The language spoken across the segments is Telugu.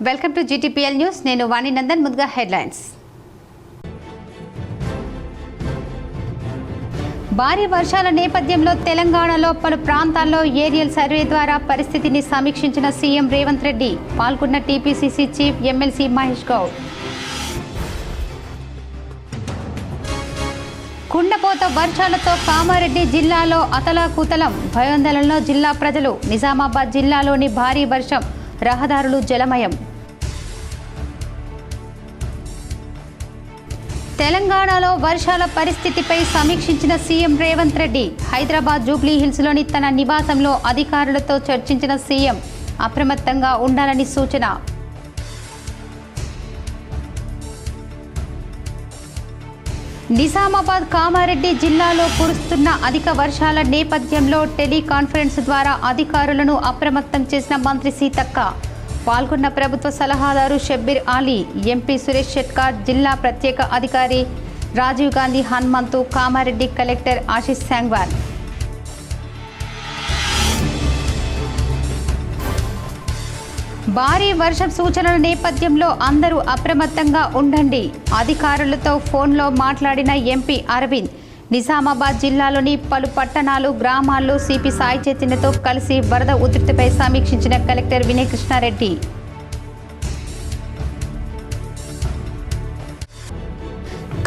Welcome to GTPL news. నేను వాణి నందన్. ముందుగా హెడ్లైన్స్. భారీ వర్షాల నేపథ్యంలో తెలంగాణలో పలు ప్రాంతాల్లో ఏరియల్ సర్వే ద్వారా పరిస్థితిని సమీక్షించిన సీఎం రేవంత్ రెడ్డి. పాల్గొన్న TPCC chief MLC Mahesh Goud. కుండపోత వర్షాలతో కామారెడ్డి జిల్లాలో అతలాకుతలం, భయోందోళనలో జిల్లా ప్రజలు. నిజామాబాద్ జిల్లాలోని భారీ వర్షం, రహదారులు జలమయం. తెలంగాణలో వర్షాల పరిస్థితిపై సమీక్షించిన సీఎం రేవంత్ రెడ్డి. హైదరాబాద్ జూబ్లీ హిల్స్లోని తన నివాసంలో అధికారులతో చర్చించిన సీఎం. అప్రమత్తంగా ఉండాలని సూచన. నిజామాబాద్, కామారెడ్డి జిల్లాలో కురుస్తున్న అధిక వర్షాల నేపథ్యంలో టెలికాన్ఫరెన్స్ ద్వారా అధికారులను అప్రమత్తం చేసిన మంత్రి సీతక్క. పాల్గొన్న ప్రభుత్వ సలహాదారు షబ్బీర్ అలీ, ఎంపీ సురేష్ షెట్కార్, జిల్లా ప్రత్యేక అధికారి రాజీవ్ గాంధీ హనుమంతు, కామారెడ్డి కలెక్టర్ ఆశీష్ సాంగ్వాన్. భారీ వర్షం సూచనల నేపథ్యంలో అందరూ అప్రమత్తంగా ఉండండి. అధికారులతో ఫోన్లో మాట్లాడిన ఎంపీ అరవింద్. నిజామాబాద్ జిల్లాలోని పలు పట్టణాలు, గ్రామాల్లో సిపి సాయి చైతన్యతో కలిసి వరద ఉధృతిపై సమీక్షించిన కలెక్టర్ వినయ్ కృష్ణారెడ్డి.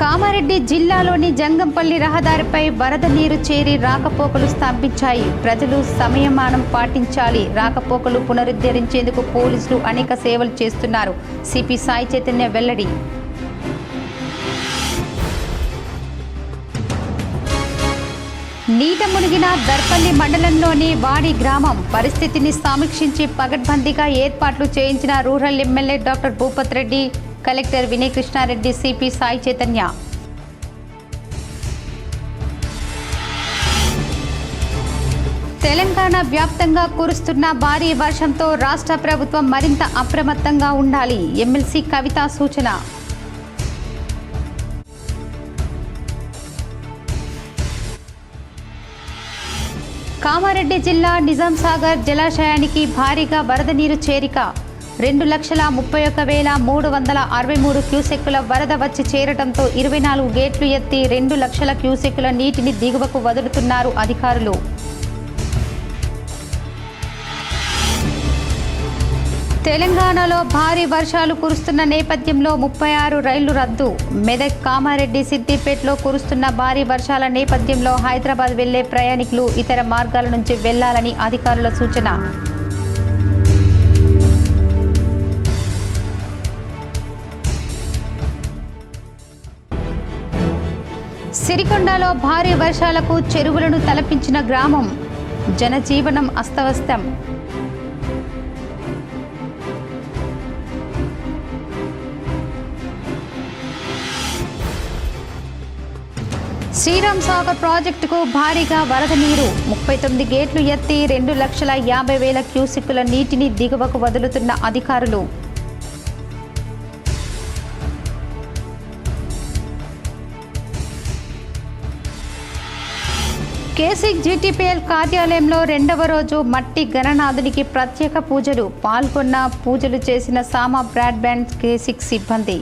కామారెడ్డి జిల్లాలోని జంగంపల్లి రహదారిపై వరద నీరు చేరి రాకపోకలు స్తంభించాయి. ప్రజలు సంయమనం పాటించాలి. రాకపోకలు పునరుద్ధరించేందుకు పోలీసులు అనేక సేవలు చేస్తున్నారు. సిపి సాయి చైతన్య వెల్లడి. నీట మునిగిన దర్పల్లి మండలంలోని వాడి గ్రామం. పరిస్థితిని సమీక్షించి పగడ్బందీగా ఏర్పాట్లు చేయించిన rural MLA doctor Bhupath Reddy, collector Vinay Krishnareddy, CP Sai Chaitanya. Telangana వ్యాప్తంగా కురుస్తున్న భారీ వర్షంతో రాష్ట్ర ప్రభుత్వం మరింత అప్రమత్తంగా ఉండాలి. ఎమ్మెల్సీ కవిత సూచన. కామారెడ్డి జిల్లా నిజాంసాగర్ జలాశయానికి భారీగా వరద నీరు చేరిక. 2,31,363 క్యూసెక్కుల వరద వచ్చి చేరడంతో 24 గేట్లు ఎత్తి 2 లక్షల క్యూసెక్కుల నీటిని దిగువకు వదులుతున్నారు అధికారులు. తెలంగాణలో భారీ వర్షాలు కురుస్తున్న నేపథ్యంలో 36 రైళ్లు రద్దు. మెదక్, కామారెడ్డి, సిద్దిపేటలో కురుస్తున్న భారీ వర్షాల నేపథ్యంలో హైదరాబాద్ వెళ్లే ప్రయాణికులు ఇతర మార్గాల నుంచి వెళ్లాలని అధికారుల సూచన. సిరికొండలో భారీ వర్షాలకు చెరువులను తలపించిన గ్రామం. జనజీవనం అస్తవ్యస్తం. శ్రీరామ్ సాగర్ ప్రాజెక్టుకు భారీగా వరద నీరు. 39 గేట్లు ఎత్తి 2,50,000 క్యూసెక్కుల నీటిని దిగువకు వదులుతున్న అధికారులు. కేసీ జీటీపీఎల్ కార్యాలయంలో 2వ రోజు మట్టి గణనాథునికి ప్రత్యేక పూజలు. పాల్గొన్న పూజలు చేసిన సామా బ్రాడ్బ్యాండ్ కేసీ సిబ్బంది.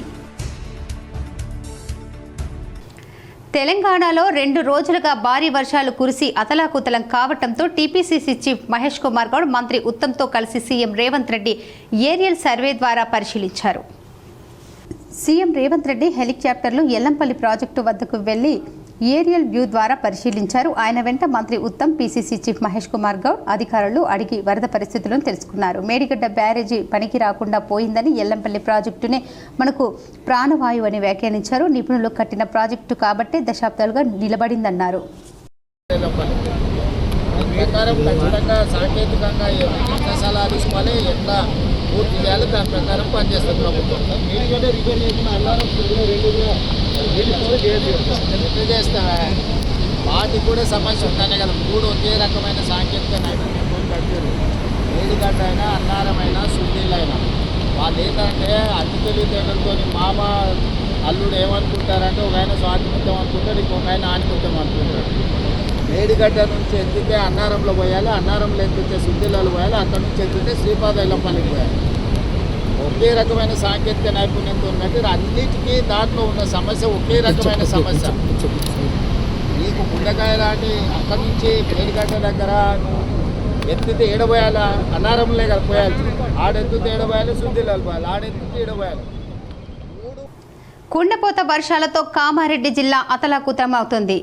తెలంగాణలో 2 రోజులుగా భారీ వర్షాలు కురిసి అతలాకుతలం కావడంతో టీపీసీసీ చీఫ్ మహేష్ కుమార్ గౌడ్, మంత్రి ఉత్తమ్తో కలిసి CM Revanth Reddy aerial survey ద్వారా పరిశీలించారు. సీఎం రేవంత్ రెడ్డి హెలికాప్టర్లు ఎల్లంపల్లి ప్రాజెక్టు వద్దకు వెళ్లి ఏరియల్ వ్యూ ద్వారా పరిశీలించారు. ఆయన వెంట మంత్రి ఉత్తమ్, పీసీసీ చీఫ్ మహేష్ కుమార్ గౌడ్ అధికారులు అడిగి వరద పరిస్థితులను తెలుసుకున్నారు. మేడిగడ్డ బ్యారేజీ పనికి రాకుండా పోయిందని, ఎల్లంపల్లి ప్రాజెక్టునే మనకు ప్రాణవాయువు అని వ్యాఖ్యానించారు. నిపుణులు కట్టిన ప్రాజెక్టు కాబట్టే దశాబ్దాలుగా నిలబడిందన్నారు. పూర్తి చేయాలి. దాని ప్రకారం పనిచేస్తుంది ప్రభుత్వం. చేస్తావా వాటికి కూడా సమస్య ఉంటానే కదా. 3 ఒకే రకమైన సాంకేతిక నైపుణ్యం కట్టారు. మేడిగడ్డ అయినా, అన్నారమైనా, సుద్దీలైనా వాళ్ళు ఏంటంటే అతి తెలివితేటలతో మామ అల్లుడు ఏమనుకుంటారంటే ఒక ఆయన స్వాతిముత్యం అనుకుంటాడు, ఇంకొక ఆయన ఆనిముత్యం అనుకుంటాడు. మేడిగడ్డ నుంచి ఎత్తితే అన్నారంలో పోయాలి, అన్నారంలో ఎత్తితే సుద్దీలలో పోయాలి, అక్కడ నుంచి ఎత్తితే శ్రీపాద ఎల్లంపల్లికి పోయాలి. ఒకే రకమైన సాంకేతిక నైపుణ్యంతో ఉన్నట్టు అన్నిటికీ దాంట్లో ఉన్న సమస్య ఒకే రకమైన సమస్య. నీకు గుండెకాయ లాంటి అక్కడి నుంచి పేరుగడ్డ దగ్గర ఎత్తితే ఏడబోయాలా అన్నారంలే కదా పోయాలి, ఆడెత్తితే ఏడబోయాలి, శుద్ధిలు వెళ్ళిపోయాలి, ఆడెత్తితే ఏడబోయాలి. కుండపోత వర్షాలతో కామారెడ్డి జిల్లా అతలాకుతలమవుతుంది.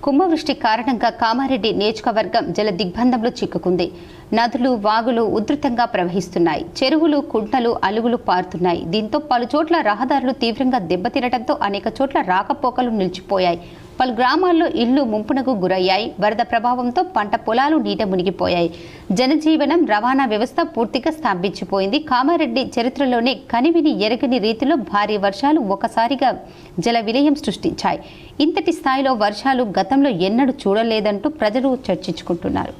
కుంభవృష్టి కారణంగా కామారెడ్డి నియోజకవర్గం జల దిగ్బంధంలో చిక్కుకుంది. నదులు, వాగులు ఉధృతంగా ప్రవహిస్తున్నాయి. చెరువులు, కుంటలు, అలుగులు పారుతున్నాయి. దీంతో పలు చోట్ల రహదారులు తీవ్రంగా దెబ్బతినడంతో అనేక చోట్ల రాకపోకలు నిలిచిపోయాయి. పలు గ్రామాల్లో ఇళ్లు ముంపునకు గురయ్యాయి. వరద ప్రభావంతో పంట పొలాలు నీట మునిగిపోయాయి. జనజీవనం, రవాణా వ్యవస్థ పూర్తిగా స్తంభించిపోయింది. కామారెడ్డి చరిత్రలోనే కనివిని ఎరగని రీతిలో భారీ వర్షాలు ఒకసారిగా జల విలయం సృష్టించాయి. ఇంతటి స్థాయిలో వర్షాలు గతంలో ఎన్నడూ చూడలేదంటూ ప్రజలు చర్చించుకుంటున్నారు.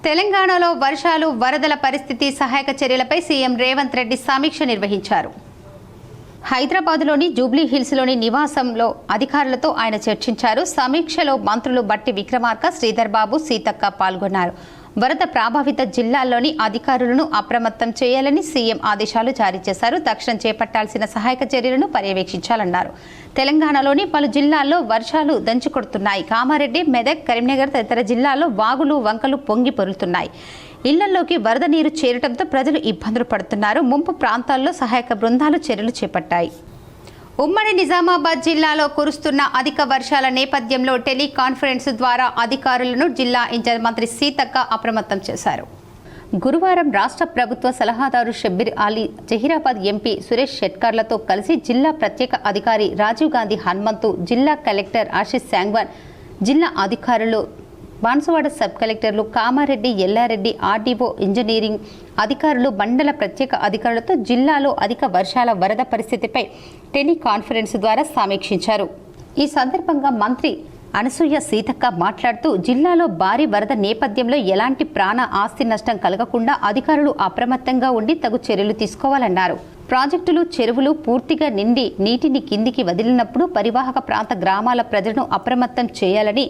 తెలంగాణలో వర్షాలు, వరదల పరిస్థితి, సహాయక చర్యలపై సీఎం రేవంత్ రెడ్డి సమీక్ష నిర్వహించారు. హైదరాబాద్లోని జూబ్లీ హిల్స్లోని నివాసంలో అధికారులతో ఆయన చర్చించారు. సమీక్షలో మంత్రులు బట్టి విక్రమార్క, శ్రీధర్ బాబు, సీతక్క పాల్గొన్నారు. వరద ప్రభావిత జిల్లాల్లోని అధికారులను అప్రమత్తం చేయాలని సీఎం ఆదేశాలు జారీ చేశారు. తక్షణం చేపట్టాల్సిన సహాయక చర్యలను పర్యవేక్షించాలన్నారు. తెలంగాణలోని పలు జిల్లాల్లో వర్షాలు దంచుకొడుతున్నాయి. కామారెడ్డి, మెదక్, కరీంనగర్ తదితర జిల్లాల్లో వాగులు, వంకలు పొంగి పొరులుతున్నాయి. ఇళ్లలోకి వరద నీరు చేరడంతో ప్రజలు ఇబ్బందులు పడుతున్నారు. ముంపు ప్రాంతాల్లో సహాయక బృందాలు చర్యలు చేపట్టాయి. ఉమ్మడి నిజామాబాద్ జిల్లాలో కురుస్తున్న అధిక వర్షాల నేపథ్యంలో టెలికాన్ఫరెన్స్ ద్వారా అధికారులను జిల్లా ఇన్ఛార్జ్ మంత్రి సీతక్క అప్రమత్తం చేశారు. గురువారం రాష్ట్ర ప్రభుత్వ సలహాదారు షబ్బీర్ అలీ, జహీరాబాద్ ఎంపీ సురేష్ షెట్కర్లతో కలిసి జిల్లా ప్రత్యేక అధికారి రాజీవ్ గాంధీ హనుమంతు, జిల్లా కలెక్టర్ ఆశీష్ శాంగ్వాన్, జిల్లా అధికారులు, బాన్సువాడ సబ్ కలెక్టర్లు, కామారెడ్డి, ఎల్లారెడ్డి, ఆర్డీఓ, ఇంజనీరింగ్ అధికారులు, మండల ప్రత్యేక అధికారులతో జిల్లాలో అధిక వర్షాల, వరద పరిస్థితిపై టెలికాన్ఫరెన్స్ ద్వారా సమీక్షించారు. ఈ సందర్భంగా మంత్రి అనసూయ సీతక్క మాట్లాడుతూ జిల్లాలో భారీ వరద నేపథ్యంలో ఎలాంటి ప్రాణ ఆస్తి నష్టం కలగకుండా అధికారులు అప్రమత్తంగా ఉండి తగు చర్యలు తీసుకోవాలన్నారు. ప్రాజెక్టులు, చెరువులు పూర్తిగా నిండి నీటిని కిందికి వదిలినప్పుడు పరివాహక ప్రాంత గ్రామాల ప్రజలను అప్రమత్తం చేయాలని,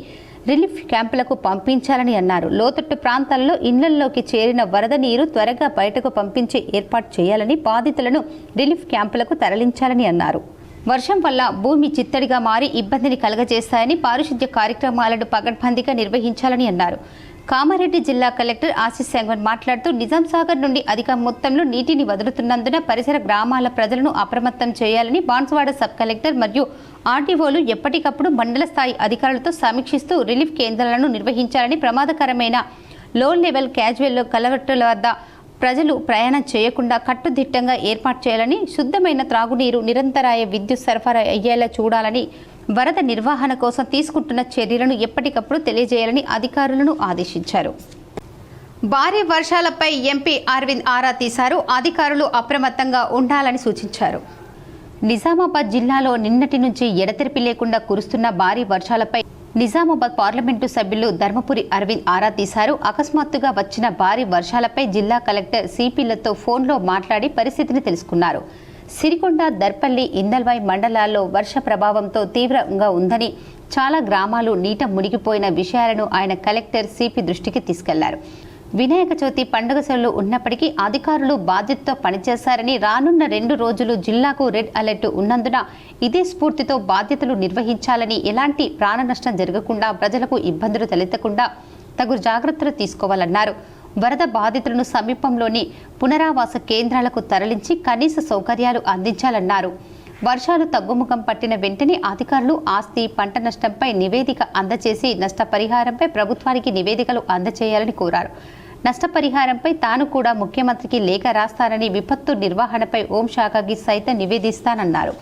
రిలీఫ్ క్యాంపులకు పంపించాలని అన్నారు. లోతట్టు ప్రాంతాల్లో ఇళ్లలోకి చేరిన వరద నీరు త్వరగా బయటకు పంపించే ఏర్పాటు చేయాలని, బాధితులను రిలీఫ్ క్యాంపులకు తరలించాలని అన్నారు. వర్షం వల్ల భూమి చిత్తడిగా మారి ఇబ్బందిని కలగజేస్తాయని, పారిశుద్ధ్య కార్యక్రమాలను పకడ్బందీగా నిర్వహించాలని అన్నారు. కామారెడ్డి జిల్లా కలెక్టర్ ఆశీష్ శాంగ్వాన్ మాట్లాడుతూ నిజాంసాగర్ నుండి అధిక మొత్తంలో నీటిని వదులుతున్నందున పరిసర గ్రామాల ప్రజలను అప్రమత్తం చేయాలని, బాన్సువాడ సబ్ కలెక్టర్ మరియు ఆర్డీఓలు ఎప్పటికప్పుడు మండల స్థాయి అధికారులతో సమీక్షిస్తూ రిలీఫ్ కేంద్రాలను నిర్వహించాలని, ప్రమాదకరమైన లో లెవెల్ క్యాజువల్ కలవట్టుల వద్ద ప్రజలు ప్రయాణం చేయకుండా కట్టుదిట్టంగా ఏర్పాటు చేయాలని, శుద్ధమైన త్రాగునీరు, నిరంతరాయ విద్యుత్ సరఫరా అయ్యేలా చూడాలని, వరద నిర్వహణ కోసం తీసుకుంటున్న చర్యలను ఎప్పటికప్పుడు తెలియజేయాలని అధికారులను ఆదేశించారు. భారీ వర్షాలపై ఎంపీ అరవింద్ ఆరా తీశారు. అధికారులు అప్రమత్తంగా ఉండాలని సూచించారు. నిజామాబాద్ జిల్లాలో నిన్నటి నుంచి ఎడతెరిపి లేకుండా కురుస్తున్న భారీ వర్షాలపై నిజామాబాద్ పార్లమెంటు సభ్యులు ధర్మపురి అరవింద్ ఆరా తీశారు. అకస్మాత్తుగా వచ్చిన భారీ వర్షాలపై జిల్లా కలెక్టర్ సిపిలతో ఫోన్లో మాట్లాడి పరిస్థితిని తెలుసుకున్నారు. సిరికొండ, దర్పల్లి, ఇందల్వాయి మండలాల్లో వర్ష ప్రభావంతో తీవ్రంగా ఉందని, చాలా గ్రామాలు నీట మునిగిపోయిన విషయాలను ఆయన కలెక్టర్ సిపి దృష్టికి తీసుకెళ్లారు. వినాయక చవితి పండుగ సెలవులు ఉన్నప్పటికీ అధికారులు బాధ్యతతో పనిచేశారని, రానున్న 2 రోజులు జిల్లాకు రెడ్ అలర్ట్ ఉన్నందున ఇదే స్ఫూర్తితో బాధ్యతలు నిర్వహించాలని, ఎలాంటి ప్రాణ నష్టం జరగకుండా, ప్రజలకు ఇబ్బందులు తలెత్తకుండా తగు జాగ్రత్తలు తీసుకోవాలన్నారు. వరద బాధితులను సమీపంలోని పునరావాస కేంద్రాలకు తరలించి కనీస సౌకర్యాలు అందించాలన్నారు. వర్షాలు తగ్గుముఖం పట్టిన వెంటనే అధికారులు ఆస్తి, పంట నష్టంపై నివేదిక అందజేసి నష్టపరిహారంపై ప్రభుత్వానికి నివేదికలు అందజేయాలని కోరారు. నష్టపరిహారంపై తాను కూడా ముఖ్యమంత్రికి లేఖ రాస్తానని, విపత్తు నిర్వహణపై హోంశాఖకి సైతం నివేదిస్తానన్నారు.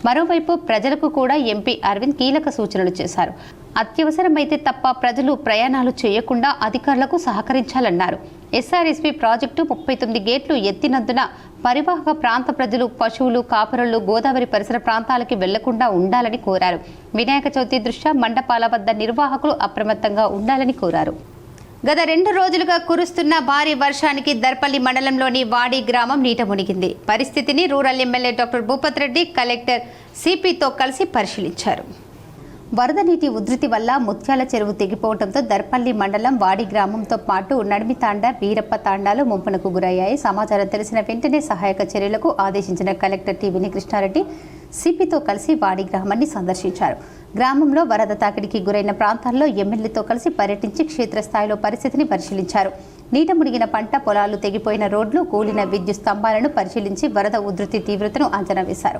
మరోవైపు ప్రజలకు కూడా ఎంపీ అరవింద్ కీలక సూచనలు చేశారు. అత్యవసరమైతే తప్ప ప్రజలు ప్రయాణాలు చేయకుండా అధికారులకు సహకరించాలన్నారు. ఎస్ఆర్ఎస్పీ ప్రాజెక్టు 39 గేట్లు ఎత్తినందున పరివాహక ప్రాంత ప్రజలు, పశువులు, కాపురలు గోదావరి పరిసర ప్రాంతాలకి వెళ్లకుండా ఉండాలని కోరారు. వినాయక చవితి దృష్ట్యా మండపాల వద్ద నిర్వాహకులు అప్రమత్తంగా ఉండాలని కోరారు. గత 2 రోజులుగా కురుస్తున్న భారీ వర్షానికి దర్పల్లి మండలంలోని వాడి గ్రామం నీట మునిగింది. పరిస్థితిని rural MLA doctor Bhupath Reddy, collector సిపితో కలిసి పరిశీలించారు. వరద నీటి ఉధృతి వల్ల ముత్యాల చెరువు తెగిపోవడంతో దర్పల్లి మండలం వాడి గ్రామంతో పాటు నడిమితాండ, వీరప్ప తాండాలు ముంపునకు గురయ్యాయి. సమాచారం తెలిసిన వెంటనే సహాయక చర్యలకు ఆదేశించిన కలెక్టర్ టి. కృష్ణారెడ్డి సిపితో కలిసి వాడి గ్రామాన్ని సందర్శించారు. గ్రామంలో వరద తాకిడికి గురైన ప్రాంతాల్లో ఎమ్మెల్యేతో కలిసి పర్యటించి క్షేత్రస్థాయిలో పరిస్థితిని పరిశీలించారు. నీట మునిగిన పంట పొలాలు, తెగిపోయిన రోడ్లు, కూలిన విద్యుత్ స్తంభాలను పరిశీలించి వరద ఉధృతి తీవ్రతను అంచనా వేశారు.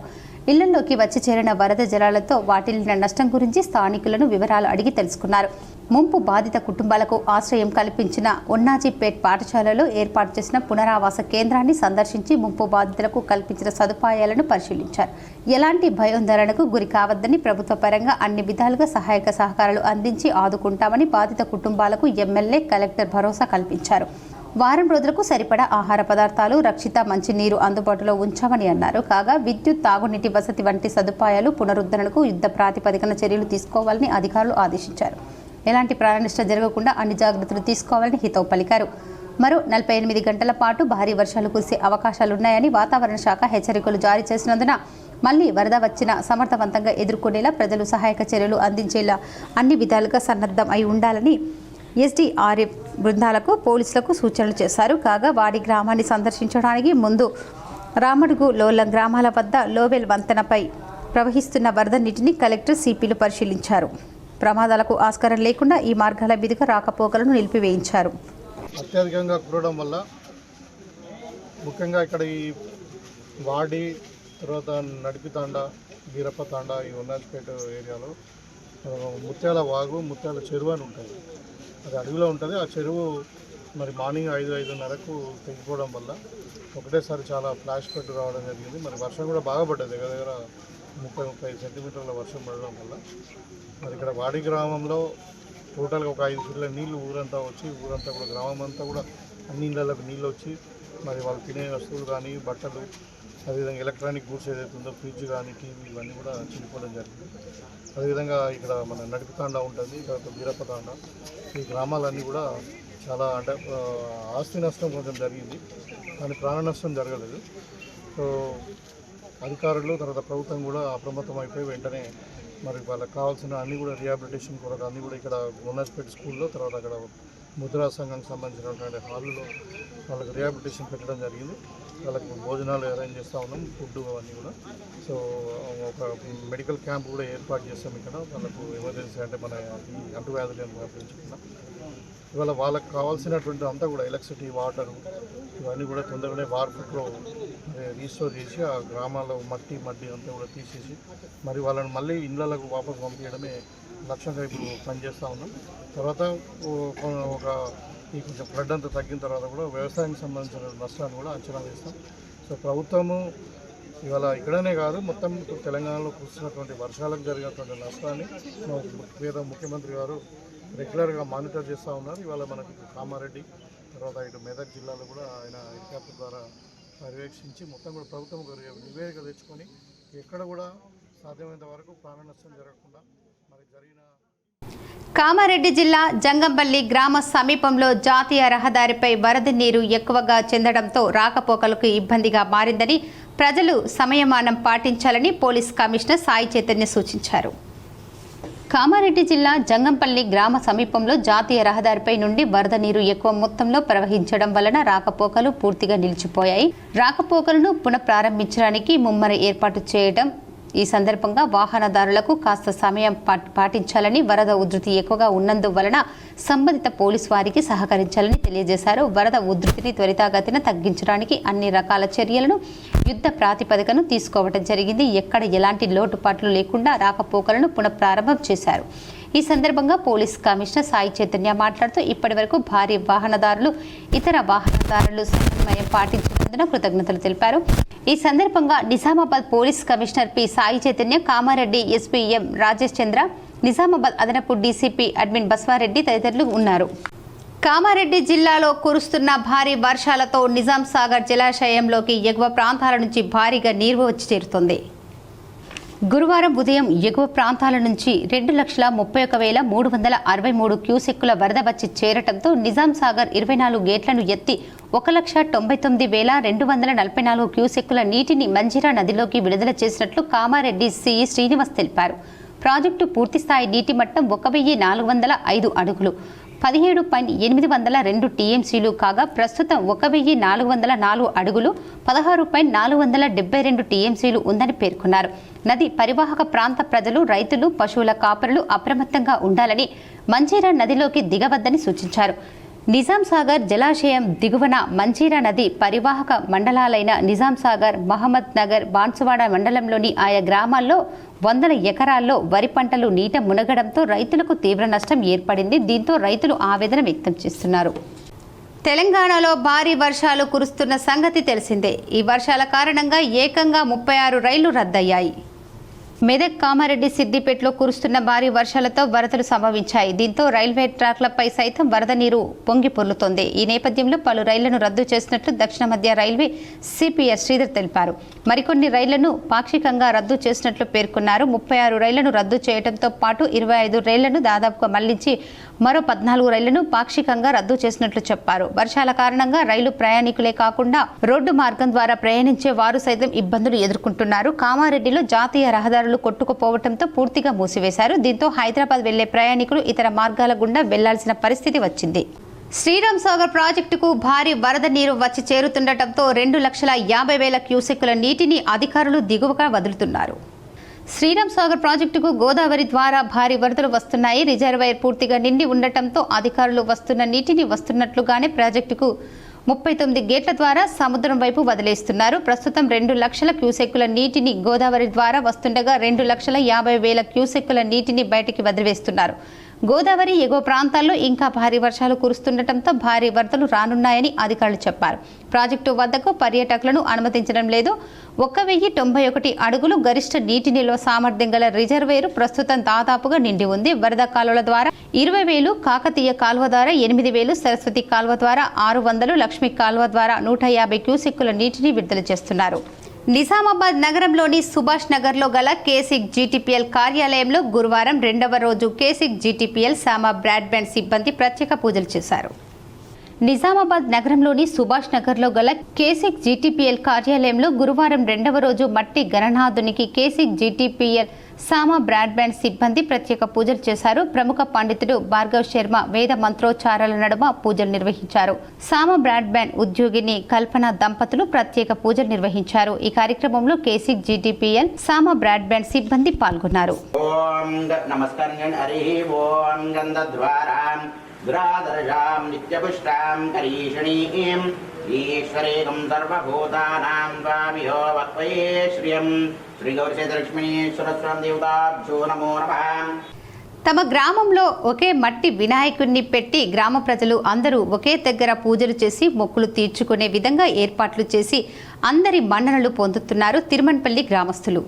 ఇళ్లలోకి వచ్చి చేరిన వరద జలాలతో వాటిల్లిన నష్టం గురించి స్థానికులను వివరాలు అడిగి తెలుసుకున్నారు. ముంపు బాధిత కుటుంబాలకు ఆశ్రయం కల్పించిన ఉన్నాజీపేట్ పాఠశాలలో ఏర్పాటు చేసిన పునరావాస కేంద్రాన్ని సందర్శించి ముంపు బాధితులకు కల్పించిన సదుపాయాలను పరిశీలించారు. ఎలాంటి భయోందరణకు గురి కావద్దని ప్రభుత్వ పరంగా అన్ని విధాలుగా సహాయక సహకారాలు అందించి ఆదుకుంటామని బాధిత కుటుంబాలకు ఎమ్మెల్యే, కలెక్టర్ భరోసా కల్పించారు. వారం రోజులకు సరిపడా ఆహార పదార్థాలు, రక్షిత మంచినీరు అందుబాటులో ఉంచామని అన్నారు. కాగా విద్యుత్, తాగునీటి వసతి వంటి సదుపాయాలు పునరుద్ధరణకు యుద్ధ ప్రాతిపదికన చర్యలు తీసుకోవాలని అధికారులు ఆదేశించారు. ఎలాంటి ప్రాణ నష్టం జరగకుండా అన్ని జాగ్రత్తలు తీసుకోవాలని హితవు పలికారు. మరో 48 గంటల పాటు భారీ వర్షాలు కురిసే అవకాశాలున్నాయని వాతావరణ శాఖ హెచ్చరికలు జారీ చేసినందున మళ్లీ వరద వచ్చినా సమర్థవంతంగా ఎదుర్కొనేలా ప్రజలు సహాయక చర్యలు అందించేలా అన్ని విధాలుగా సన్నద్ధం అయి ఉండాలని ఎస్డీఆర్ఎఫ్ బృందాలకు, పోలీసులకు సూచనలు చేశారు. కాగా వాడి గ్రామాన్ని సందర్శించడానికి ముందు రామడుగు, లోలం గ్రామాల వద్ద లోవెల్ వంతెనపై ప్రవహిస్తున్న వరద నీటిని కలెక్టర్ సిపిలు పరిశీలించారు. ప్రమాదాలకు ఆస్కారం లేకుండా ఈ మార్గాల మీదుగా రాకపోకలను నిలిపివేయించారు. అత్యధికంగా కురవడం వల్ల ముఖ్యంగా ఇక్కడ ఈ వాడి, తర్వాత నడిపితాండ, వీరప్ప తాండ, ఈ ఉన్నాజ్పేట ఏరియాలో ముత్యాల వాగు, ముత్యాల చెరువు అని ఉంటుంది. అది అడవిలో ఉంటుంది. ఆ చెరువు మరి మార్నింగ్ 5-5:30కు తెగిపోవడం వల్ల ఒకటేసారి చాలా ఫ్లాష్ ఫ్లడ్ రావడం జరిగింది. మరి వర్షం కూడా బాగా పడ్డది, దగ్గర దగ్గర 30-35 సెంటీమీటర్ల వర్షం పడడం వల్ల మరి ఇక్కడ వాడి గ్రామంలో టోటల్గా ఒక 5 ఫీట్ల నీళ్లు ఊరంతా వచ్చి, ఊరంతా కూడా గ్రామం అంతా కూడా అన్ని ఇళ్ళకు నీళ్ళు వచ్చి మరి వాళ్ళు తినే వస్తువులు కానీ, బట్టలు, అదేవిధంగా ఎలక్ట్రానిక్ గూడ్స్ ఏదైతే ఉందో ఫ్రిడ్జ్ కానీ, టీవీ, ఇవన్నీ కూడా చినిపోవడం జరిగింది. అదేవిధంగా ఇక్కడ మన నడిపితాండ ఉంటుంది, తర్వాత వీరప్పతాండ, ఈ గ్రామాలన్నీ కూడా చాలా అంటే ఆస్తి నష్టం కొంచెం జరిగింది, కానీ ప్రాణ నష్టం జరగలేదు. సో అధికారులు, తర్వాత ప్రభుత్వం కూడా అప్రమత్తం అయిపోయి వెంటనే మరి వాళ్ళకి కావాల్సిన అన్నీ కూడా రిహాబిలిటేషన్ కొరకు అన్నీ కూడా ఇక్కడ ఉన్నాజ్పేట్ స్కూల్లో, తర్వాత అక్కడ ముద్రా సంఘానికి సంబంధించినటువంటి హాల్లో వాళ్ళకి రిహాబిలిటేషన్ పెట్టడం జరిగింది. వాళ్ళకి భోజనాలు అరేంజ్ చేస్తూ ఉన్నాం, ఫుడ్ అవన్నీ కూడా. సో ఒక మెడికల్ క్యాంప్ కూడా ఏర్పాటు చేస్తాం ఇక్కడ వాళ్ళకు ఎమర్జెన్సీ, అంటే మన ఈ అంటువ్యాధులను వ్యాపించకుండా. ఇవాళ వాళ్ళకి కావాల్సినటువంటి అంతా కూడా ఎలక్ట్రిసిటీ, వాటరు, ఇవన్నీ కూడా తొందరగానే వార్పులో రీస్టోర్ చేసి ఆ గ్రామాల్లో మట్టి అంతా కూడా తీసేసి మరి వాళ్ళని మళ్ళీ ఇళ్ళకు వాపసు పంపించడమే లక్ష్యంగా ఇప్పుడు పనిచేస్తూ ఉన్నాం. తర్వాత ఒక ఈ కొంచెం ఫ్లడ్ అంతా తగ్గిన తర్వాత కూడా వ్యవసాయానికి సంబంధించిన నష్టాన్ని కూడా అంచనా వేస్తాం. సో ప్రభుత్వము ఇవాళ ఇక్కడనే కాదు, మొత్తం తెలంగాణలో కురుస్తున్నటువంటి వర్షాలకు జరిగినటువంటి నష్టాన్ని ముఖ్యమంత్రి గారు రెగ్యులర్గా మానిటర్ చేస్తూ ఉన్నారు. ఇవాళ మనకి కామారెడ్డి, తర్వాత ఇటు మెదక్ జిల్లాలో కూడా ఆయన హెలికాప్టర్ ద్వారా పర్యవేక్షించి మొత్తం కూడా ప్రభుత్వం నివేదిక తెచ్చుకొని ఎక్కడ కూడా సాధ్యమైనంత వరకు ప్రాణ నష్టం జరగకుండా మరి జరిగిన. కామారెడ్డి జిల్లా జంగంపల్లి గ్రామ సమీపంలో జాతీయ రహదారిపై వరద నీరు ఎక్కువగా చెందడంతో రాకపోకలకు ఇబ్బందిగా మారిందని, ప్రజలు సమయమానం పాటించాలని పోలీస్ కమిషనర్ సాయి చైతన్య సూచించారు. కామారెడ్డి జిల్లా జంగంపల్లి గ్రామ సమీపంలో జాతీయ రహదారిపై నుండి వరద నీరు ఎక్కువ మొత్తంలో ప్రవహించడం వలన రాకపోకలు పూర్తిగా నిలిచిపోయాయి. రాకపోకలను పునఃప్రారంభించడానికి ముమ్మర ఏర్పాటు చేయడం. ఈ సందర్భంగా వాహనదారులకు కాస్త సమయం పాటించాలని, వరద ఉధృతి ఎక్కువగా ఉన్నందువలన సంబంధిత పోలీసు వారికి సహకరించాలని తెలియజేశారు. వరద ఉధృతిని త్వరితగతిన తగ్గించడానికి అన్ని రకాల చర్యలను యుద్ధ ప్రాతిపదికను తీసుకోవడం జరిగింది. ఎక్కడ ఎలాంటి లోటుపాట్లు లేకుండా రాకపోకలను పునఃప్రారంభం చేశారు. ఈ సందర్భంగా పోలీస్ కమిషనర్ సాయి చైతన్య మాట్లాడుతూ ఇప్పటివరకు భారీ వాహనదారులు, ఇతర వాహనదారులు సమన్వయం పాటించినందున కృతజ్ఞతలు తెలిపారు. ఈ సందర్భంగా Nizamabad police commissioner P Sai Chaitanya, Kamareddy SP M Rajesh Chandra, Nizamabad అదనపు డీసీపీ అడ్మిన్ బస్వారెడ్డి తదితరులు ఉన్నారు. కామారెడ్డి జిల్లాలో కురుస్తున్న భారీ వర్షాలతో నిజాం సాగర్ జలాశయంలోకి ఎగువ ప్రాంతాల నుంచి భారీగా నీరు వచ్చి చేరుతోంది. గురువారం ఉదయం ఎగువ ప్రాంతాల నుంచి 2,31,363 క్యూసెక్కుల వరద వచ్చి చేరటంతో నిజాం సాగర్ 24 గేట్లను ఎత్తి 1,99,244 క్యూసెక్కుల నీటిని మంజీరా నదిలోకి విడుదల చేసినట్లు కామారెడ్డి సిఈ శ్రీనివాస్ తెలిపారు. ప్రాజెక్టు పూర్తిస్థాయి నీటి మట్టం 1,405 అడుగులు 17.802 టీఎంసీలు కాగా ప్రస్తుతం 1,404 అడుగులు 16.472 టీఎంసీలు ఉందని పేర్కొన్నారు. నది పరివాహక ప్రాంత ప్రజలు, రైతులు, పశువుల కాపరులు అప్రమత్తంగా ఉండాలని, మంజీరా నదిలోకి దిగవద్దని సూచించారు. నిజాం సాగర్ జలాశయం దిగువన మంజీరా నది పరివాహక మండలాలైన నిజాం సాగర్, మహమ్మద్ నగర్, బాన్సువాడ మండలంలోని ఆయా గ్రామాల్లో 100 ఎకరాల్లో వరి పంటలు నీట మునగడంతో రైతులకు తీవ్ర నష్టం ఏర్పడింది. దీంతో రైతులు ఆవేదన వ్యక్తం చేస్తున్నారు. తెలంగాణలో భారీ వర్షాలు కురుస్తున్న సంగతి తెలిసిందే. ఈ వర్షాల కారణంగా ఏకంగా 36 రైళ్లు రద్దయ్యాయి. మెదక్, కామారెడ్డి, సిద్దిపేటలో కురుస్తున్న భారీ వర్షాలతో వరదలు సంభవించాయి. దీంతో రైల్వే ట్రాక్లపై సైతం వరద నీరు పొంగి పొర్లుతోంది. ఈ నేపథ్యంలో పలు రైళ్లను రద్దు చేసినట్లు దక్షిణ మధ్య రైల్వే సిపిఎస్ శ్రీధర్ తెలిపారు. మరికొన్ని రైళ్లను పాక్షికంగా రద్దు చేసినట్లు పేర్కొన్నారు. 36 రైళ్లను రద్దు చేయడంతో పాటు 25 రైళ్లను దాదాపుగా మళ్లించి మరో 14 రైళ్లను పాక్షికంగా రద్దు చేసినట్లు చెప్పారు. వర్షాల కారణంగా రైలు ప్రయాణికులే కాకుండా రోడ్డు మార్గం ద్వారా ప్రయాణించే వారు సైతం ఇబ్బందులు ఎదుర్కొంటున్నారు. కామారెడ్డిలో జాతీయ రహదారులు కొట్టుకుపోవడంతో పూర్తిగా మూసివేశారు. దీంతో హైదరాబాద్ వెళ్లే ప్రయాణికులు ఇతర మార్గాల గుండా వెళ్లాల్సిన పరిస్థితి వచ్చింది. శ్రీరామ్ సాగర్ ప్రాజెక్టుకు భారీ వరద నీరు వచ్చి చేరుతుండటంతో 2,50,000 క్యూసెక్కుల నీటిని అధికారులు దిగువగా వదులుతున్నారు. శ్రీరామ్ సాగర్ ప్రాజెక్టుకు గోదావరి ద్వారా భారీ వరదలు వస్తున్నాయి. రిజర్వాయర్ పూర్తిగా నిండి ఉండటంతో అధికారులు వస్తున్న నీటిని వస్తున్నట్లుగానే ప్రాజెక్టుకు 39 గేట్ల ద్వారా సముద్రం వైపు వదిలేస్తున్నారు. ప్రస్తుతం 2 లక్షల క్యూసెక్కుల నీటిని గోదావరి ద్వారా వస్తుండగా 2,50,000 క్యూసెక్కుల నీటిని బయటికి వదిలివేస్తున్నారు. గోదావరి ఎగువ ప్రాంతాల్లో ఇంకా భారీ వర్షాలు కురుస్తుండటంతో భారీ వరదలు రానున్నాయని అధికారులు చెప్పారు. ప్రాజెక్టు వద్దకు పర్యాటకులను అనుమతించడం లేదు. 1,091 అడుగులు గరిష్ట నీటి నిల్వ సామర్థ్యం గల రిజర్వేరు ప్రస్తుతం దాదాపుగా నిండి ఉంది. వరద కాలువల ద్వారా 20,000, కాకతీయ కాలువ ద్వారా 8,000, సరస్వతి కాలువ ద్వారా 600, లక్ష్మీ కాలువ ద్వారా 150 క్యూసెక్కుల నీటిని విడుదల చేస్తున్నారు. నిజామాబాద్ నగరంలోని సుభాష్ నగర్లో గల కేసిక్ జీటీపీఎల్ కార్యాలయంలో గురువారం 2వ రోజు కేసిక్ జీటీపీఎల్ సామా బ్రాడ్బ్యాండ్ సిబ్బంది ప్రత్యేక పూజలు చేశారు. నిజామాబాద్ నగరంలోని సుభాష్ నగర్లో గల కేసిక్ జీటీపీఎల్ కార్యాలయంలో గురువారం 2వ రోజు మట్టి గణనాథునికి కేసిక్ జీటీపీఎల్ సామా బ్రాడ్బ్యాండ్ సిబ్బంది ప్రత్యేక పూజలు చేశారు. ప్రముఖ పండితుడు భార్గవ్ శర్మ వేద మంత్రోచ్చారాల నడుమ పూజలు నిర్వహించారు. సామా బ్రాడ్బ్యాండ్ ఉద్యోగిని కల్పన దంపతులు ప్రత్యేక పూజలు నిర్వహించారు. ఈ కార్యక్రమంలో కేసిక్ జీటీపీఎల్ సామా బ్రాడ్బ్యాండ్ సిబ్బంది పాల్గొన్నారు. దురాదర్శాం నిత్యపుష్టాం కరీషణీం ఈశ్వరేకం సర్వభూతానాం స్వామిహో వక్వయే శ్రియం శ్రీ గౌరీశేషలక్ష్మీశ్వర స్వామి దేవతాభ్యో నమో నమః. తమ గ్రామంలో ఒకే మట్టి వినాయకుడిని పెట్టి గ్రామ ప్రజలు అందరూ ఒకే దగ్గర పూజలు చేసి మొక్కులు తీర్చుకునే విధంగా ఏర్పాట్లు చేసి అందరి మన్ననలు పొందుతున్నారు తిరుమన్పల్లి గ్రామస్తులు.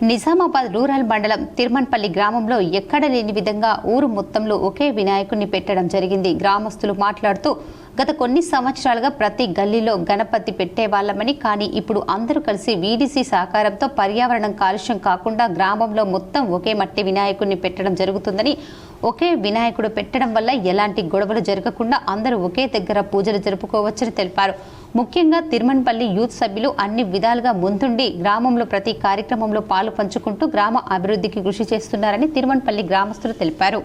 నిజామాబాద్ రూరల్ మండలం తిరుమన్పల్లి గ్రామంలో ఎక్కడ లేని విధంగా ఊరు మొత్తంలో ఒకే వినాయకుడిని పెట్టడం జరిగింది. గ్రామస్తులు మాట్లాడుతూ గత కొన్ని సంవత్సరాలుగా ప్రతి గల్లీలో గణపతి పెట్టేవాళ్లమని, కానీ ఇప్పుడు అందరూ కలిసి వీడీసీ సహకారంతో పర్యావరణం కాలుష్యం కాకుండా గ్రామంలో మొత్తం ఒకే మట్టి వినాయకుడిని పెట్టడం జరుగుతుందని, ఒకే వినాయకుడు పెట్టడం వల్ల ఎలాంటి గొడవలు జరగకుండా అందరూ ఒకే దగ్గర పూజలు జరుపుకోవచ్చని తెలిపారు. ముఖ్యంగా తిరుమన్పల్లి యూత్ సభ్యులు అన్ని విధాలుగా ముందుండి గ్రామంలో ప్రతి కార్యక్రమంలో పాలు పంచుకుంటూ గ్రామ అభివృద్ధికి కృషి చేస్తున్నారని తిరుమన్పల్లి గ్రామస్తులు తెలిపారు.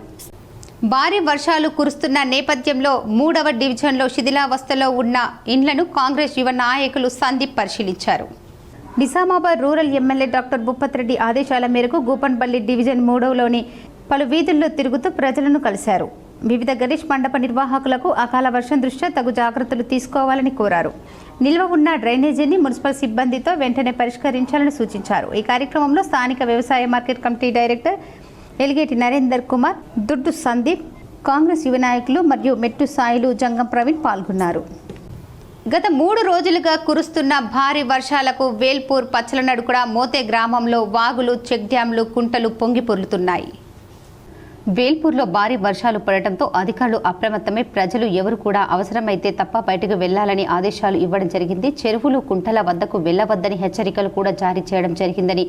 భారీ వర్షాలు కురుస్తున్న నేపథ్యంలో 3వ డివిజన్లో శిథిలావస్థలో ఉన్న ఇండ్లను కాంగ్రెస్ యువ నాయకులు సందీప్ పరిశీలించారు. Nizamabad rural MLA doctor Bhupathi Reddy ఆదేశాల మేరకు గూపన్పల్లి డివిజన్ 3లోని పలు వీధుల్లో తిరుగుతూ ప్రజలను కలిశారు. వివిధ గణేష్ మండప నిర్వాహకులకు అకాల వర్షం దృష్ట్యా తగు జాగ్రత్తలు తీసుకోవాలని కోరారు. నిల్వ ఉన్న డ్రైనేజీని మున్సిపల్ సిబ్బందితో వెంటనే పరిష్కరించాలని సూచించారు. ఈ కార్యక్రమంలో స్థానిక వ్యవసాయ market committee director Eligeti Narender Kumar, దుడ్డు సందీప్, కాంగ్రెస్ యువ నాయకులు మరియు మెట్టు సాయిలు, జంగం ప్రవీణ్ పాల్గొన్నారు. గత 3 రోజులుగా కురుస్తున్న భారీ వర్షాలకు వేల్పూర్, పచ్చలనడుకుడ, మోతే గ్రామంలో వాగులు, చెక్ డ్యాంలు, కుంటలు పొంగి పొర్లుతున్నాయి. వేల్పూర్లో భారీ వర్షాలు పడటంతో అధికారులు అప్రమత్తమై ప్రజలు ఎవరు కూడా అవసరమైతే తప్ప బయటకు వెళ్లాలని ఆదేశాలు ఇవ్వడం జరిగింది. చెరువులు, కుంటల వద్దకు వెళ్లవద్దని హెచ్చరికలు కూడా జారీ చేయడం జరిగిందని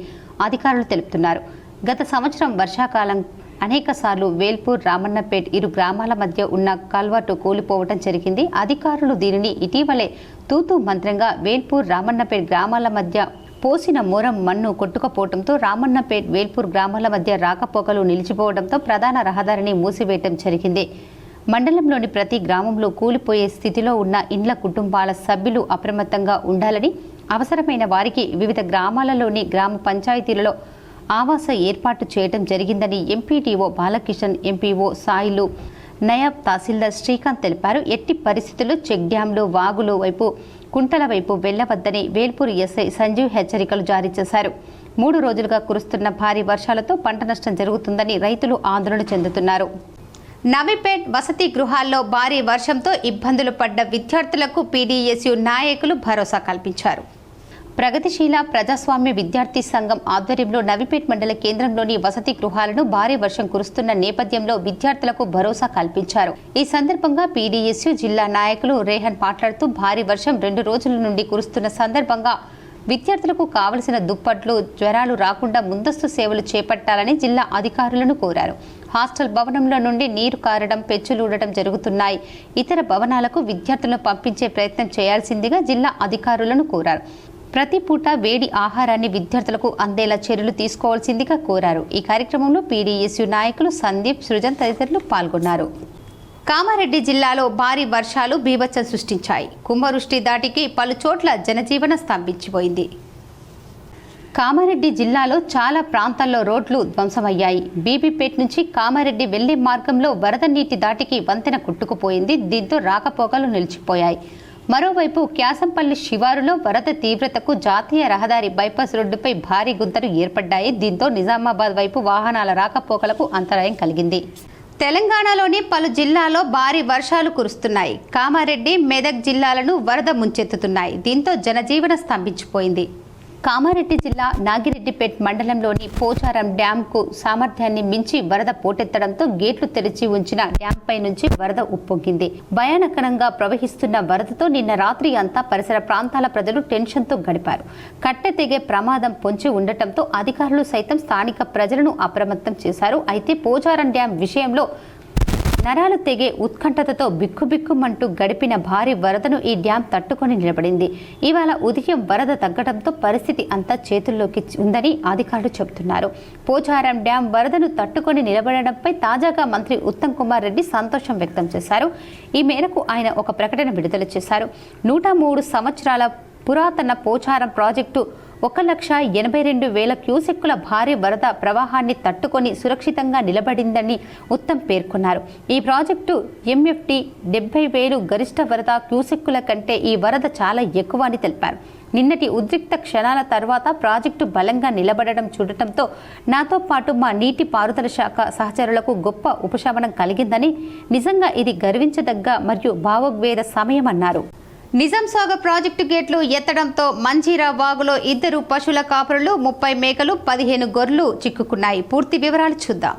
అధికారులు తెలుపుతున్నారు. గత సంవత్సరం వర్షాకాలం అనేక సార్లు వేల్పూర్, రామన్నపేట్ ఇరు గ్రామాల మధ్య ఉన్న కల్వర్టు కూలిపోవడం జరిగింది. అధికారులు దీనిని ఇటీవలే తూతూ మంత్రంగా వేల్పూర్, రామన్నపేట్ గ్రామాల మధ్య పోసిన మూరం మన్ను కొట్టుకుపోవడంతో రామన్నపేట్, వేల్పూర్ గ్రామాల మధ్య రాకపోకలు నిలిచిపోవడంతో ప్రధాన రహదారిని మూసివేయడం జరిగింది. మండలంలోని ప్రతి గ్రామంలో కూలిపోయే స్థితిలో ఉన్న ఇండ్ల కుటుంబాల సభ్యులు అప్రమత్తంగా ఉండాలని, అవసరమైన వారికి వివిధ గ్రామాలలోని గ్రామ పంచాయతీలలో ఆవాస ఏర్పాటు చేయడం జరిగిందని ఎంపీటీఓ బాలకిషన్, ఎంపీఓ సాయిలు, నయాబ్ తహసీల్దార్ శ్రీకాంత్ తెలిపారు. ఎట్టి పరిస్థితుల్లో చెక్ డ్యాంలు, వాగులు వైపు, కుంటల వైపు వెళ్లవద్దని వేల్పూర్ ఎస్ఐ సంజీవ్ హెచ్చరికలు జారీ చేశారు. 3 రోజులుగా కురుస్తున్న భారీ వర్షాలతో పంట నష్టం జరుగుతుందని రైతులు ఆందోళన చెందుతున్నారు. నవీపేట్ వసతి గృహాల్లో భారీ వర్షంతో ఇబ్బందులు పడ్డ విద్యార్థులకు పీడీఎస్యు నాయకులు భరోసా కల్పించారు. ప్రగతిశీల ప్రజాస్వామ్య విద్యార్థి సంఘం ఆధ్వర్యంలో నవీపేట్ మండల కేంద్రంలోని వసతి గృహాలను భారీ వర్షం కురుస్తున్న నేపథ్యంలో విద్యార్థులకు భరోసా కల్పించారు. ఈ సందర్భంగా పీడీఎస్యు జిల్లా నాయకులు రేహన్ మాట్లాడుతూ భారీ వర్షం 2 రోజుల నుండి కురుస్తున్న సందర్భంగా విద్యార్థులకు కావలసిన దుప్పట్లు, జ్వరాలు రాకుండా ముందస్తు సేవలు చేపట్టాలని జిల్లా అధికారులను కోరారు. హాస్టల్ భవనంలో నుండి నీరు కారడం, పెచ్చులూడటం జరుగుతున్నాయి. ఇతర భవనాలకు విద్యార్థులను పంపించే ప్రయత్నం చేయాల్సిందిగా జిల్లా అధికారులను కోరారు. ప్రతి పూట వేడి ఆహారాన్ని విద్యార్థులకు అందేలా చర్యలు తీసుకోవాల్సిందిగా కోరారు. ఈ కార్యక్రమంలో పీడీఎస్యు నాయకులు సందీప్, సృజన్ తదితరులు పాల్గొన్నారు. కామారెడ్డి జిల్లాలో భారీ వర్షాలు బీభత్సం సృష్టించాయి. కుంభవృష్టి దాటికి పలు చోట్ల జనజీవనం స్తంభించిపోయింది. కామారెడ్డి జిల్లాలో చాలా ప్రాంతాల్లో రోడ్లు ధ్వంసమయ్యాయి. బీబీపేట్ నుంచి కామారెడ్డి వెళ్లే మార్గంలో వరద నీటి దాటికి వంతెన కొట్టుకుపోయింది. దీంతో రాకపోకలు నిలిచిపోయాయి. మరోవైపు క్యాసంపల్లి శివారులో వరద తీవ్రతకు జాతీయ రహదారి బైపాస్ రోడ్డుపై భారీ గుంతలు ఏర్పడ్డాయి. దీంతో నిజామాబాద్ వైపు వాహనాల రాకపోకలకు అంతరాయం కలిగింది. తెలంగాణలోని పలు జిల్లాల్లో భారీ వర్షాలు కురుస్తున్నాయి. కామారెడ్డి, మెదక్ జిల్లాలను వరద ముంచెత్తుతున్నాయి. దీంతో జనజీవన స్తంభించిపోయింది. కామారెడ్డి జిల్లా నాగిరెడ్డిపేట్ మండలంలోని పోచారం డ్యాంకు సామర్థ్యాన్ని మించి వరద పోటెత్తడంతో గేట్లు తెరిచి ఉంచిన డ్యాంపై నుంచి వరద ఉప్పొంగింది. భయానకంగా ప్రవహిస్తున్న వరదతో నిన్న రాత్రి అంతా పరిసర ప్రాంతాల ప్రజలు టెన్షన్తో గడిపారు. కట్టె తెగే ప్రమాదం పొంచి ఉండటంతో అధికారులు సైతం స్థానిక ప్రజలను అప్రమత్తం చేశారు. అయితే పోచారం డ్యాం విషయంలో నరాలు తెగే ఉత్కంఠతతో బిక్కుబిక్కుమంటూ గడిపిన భారీ వరదను ఈ డ్యాం తట్టుకొని నిలబడింది. ఇవాళ ఉదయం వరద తగ్గడంతో పరిస్థితి అంతా చేతుల్లోకి ఉందని అధికారులు చెబుతున్నారు. పోచారం డ్యాం వరదను తట్టుకొని నిలబడడంపై తాజాగా మంత్రి ఉత్తమ్ కుమార్ రెడ్డి సంతోషం వ్యక్తం చేశారు. ఈ మేరకు ఆయన ఒక ప్రకటన విడుదల చేశారు. 103 సంవత్సరాల పురాతన పోచారం ప్రాజెక్టు 1,82,000 క్యూసెక్కుల భారీ వరద ప్రవాహాన్ని తట్టుకొని సురక్షితంగా నిలబడిందని ఉత్తమ్ పేర్కొన్నారు. ఈ ప్రాజెక్టు ఎంఎఫ్టీ 70,000 గరిష్ట వరద క్యూసెక్కుల కంటే ఈ వరద చాలా ఎక్కువ అని తెలిపారు. నిన్నటి ఉద్రిక్త క్షణాల తర్వాత ప్రాజెక్టు బలంగా నిలబడడం చూడటంతో నాతో పాటు మా నీటి పారుదల శాఖ సహచరులకు గొప్ప ఉపశమనం కలిగిందని, నిజంగా ఇది గర్వించదగ్గ మరియు భావోద్వేగ సమయమన్నారు. నిజాంసాగర్ ప్రాజెక్టు గేట్లు ఎత్తడంతో మంజీరా వాగులో 2 పశువుల కాపరులు, 30 మేకలు, 15 గొర్రెలు చిక్కుకున్నాయి. పూర్తి వివరాలు చూద్దాం.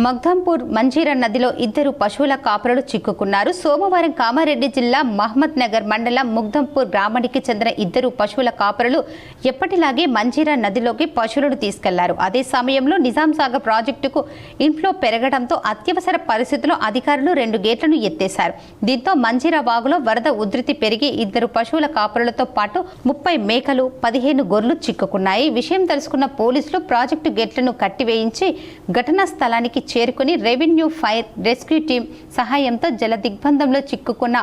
మగ్ధంపూర్ మంజీరా నదిలో 2 పశువుల కాపరులు చిక్కుకున్నారు. సోమవారం కామారెడ్డి జిల్లా మహమ్మద్ నగర్ మండలం ముగ్ధంపూర్ గ్రామానికి చెందిన 2 పశువుల కాపరులు ఎప్పటిలాగే మంజీరా నదిలోకి పశువులను తీసుకెళ్లారు. అదే సమయంలో నిజాంసాగర్ ప్రాజెక్టుకు ఇన్ఫ్లో పెరగడంతో అత్యవసర పరిస్థితుల్లో అధికారులు 2 గేట్లను ఎత్తేశారు. దీంతో మంజీరా వాగులో వరద ఉధృతి పెరిగి 2 పశువుల కాపరులతో పాటు 30 మేకలు, 15 గొర్రెలు చిక్కుకున్నాయి. విషయం తెలుసుకున్న పోలీసులు ప్రాజెక్టు గేట్లను కట్టివేయించి ఘటనా స్థలానికి చేరుకుని రెవెన్యూ, ఫైర్, రెస్క్యూ టీం సహాయంతో జల దిగ్బంధంలో చిక్కుకున్న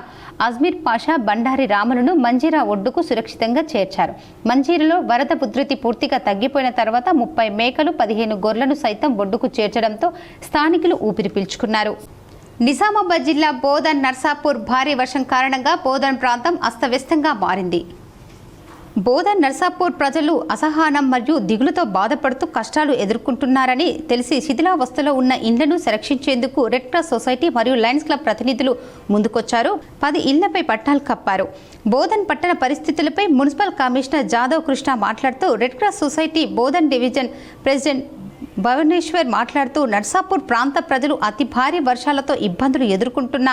అజ్మీర్ పాషా, బండారి రాములను మంజీరా ఒడ్డుకు సురక్షితంగా చేర్చారు. మంజీరాలో వరద ఉధృతి పూర్తిగా తగ్గిపోయిన తర్వాత 30 మేకలు, 15 గొర్రెలను సైతం ఒడ్డుకు చేర్చడంతో స్థానికులు ఊపిరి పీల్చుకున్నారు. నిజామాబాద్ జిల్లా బోధన్, నర్సాపూర్ భారీ వర్షం కారణంగా బోధన్ ప్రాంతం అస్తవ్యస్తంగా మారింది. బోధన్, నర్సాపూర్ ప్రజలు అసహనం మరియు దిగులుతో బాధపడుతూ కష్టాలు ఎదుర్కొంటున్నారని తెలిసి శిథిలావస్థలో ఉన్న ఇండ్లను సంరక్షించేందుకు రెడ్ క్రాస్ సొసైటీ మరియు లయన్స్ క్లబ్ ప్రతినిధులు ముందుకొచ్చారు. 10 ఇళ్లపై పట్టాలు కప్పారు. బోధన్ పట్టణ పరిస్థితులపై మున్సిపల్ కమిషనర్ జాదవ్ కృష్ణ మాట్లాడుతూ red cross society Bodhan division president Bhuvaneshwar మాట్లాడుతూ నర్సాపూర్ ప్రాంత ప్రజలు అతి భారీ వర్షాలతో ఇబ్బందులు ఎదుర్కొంటున్న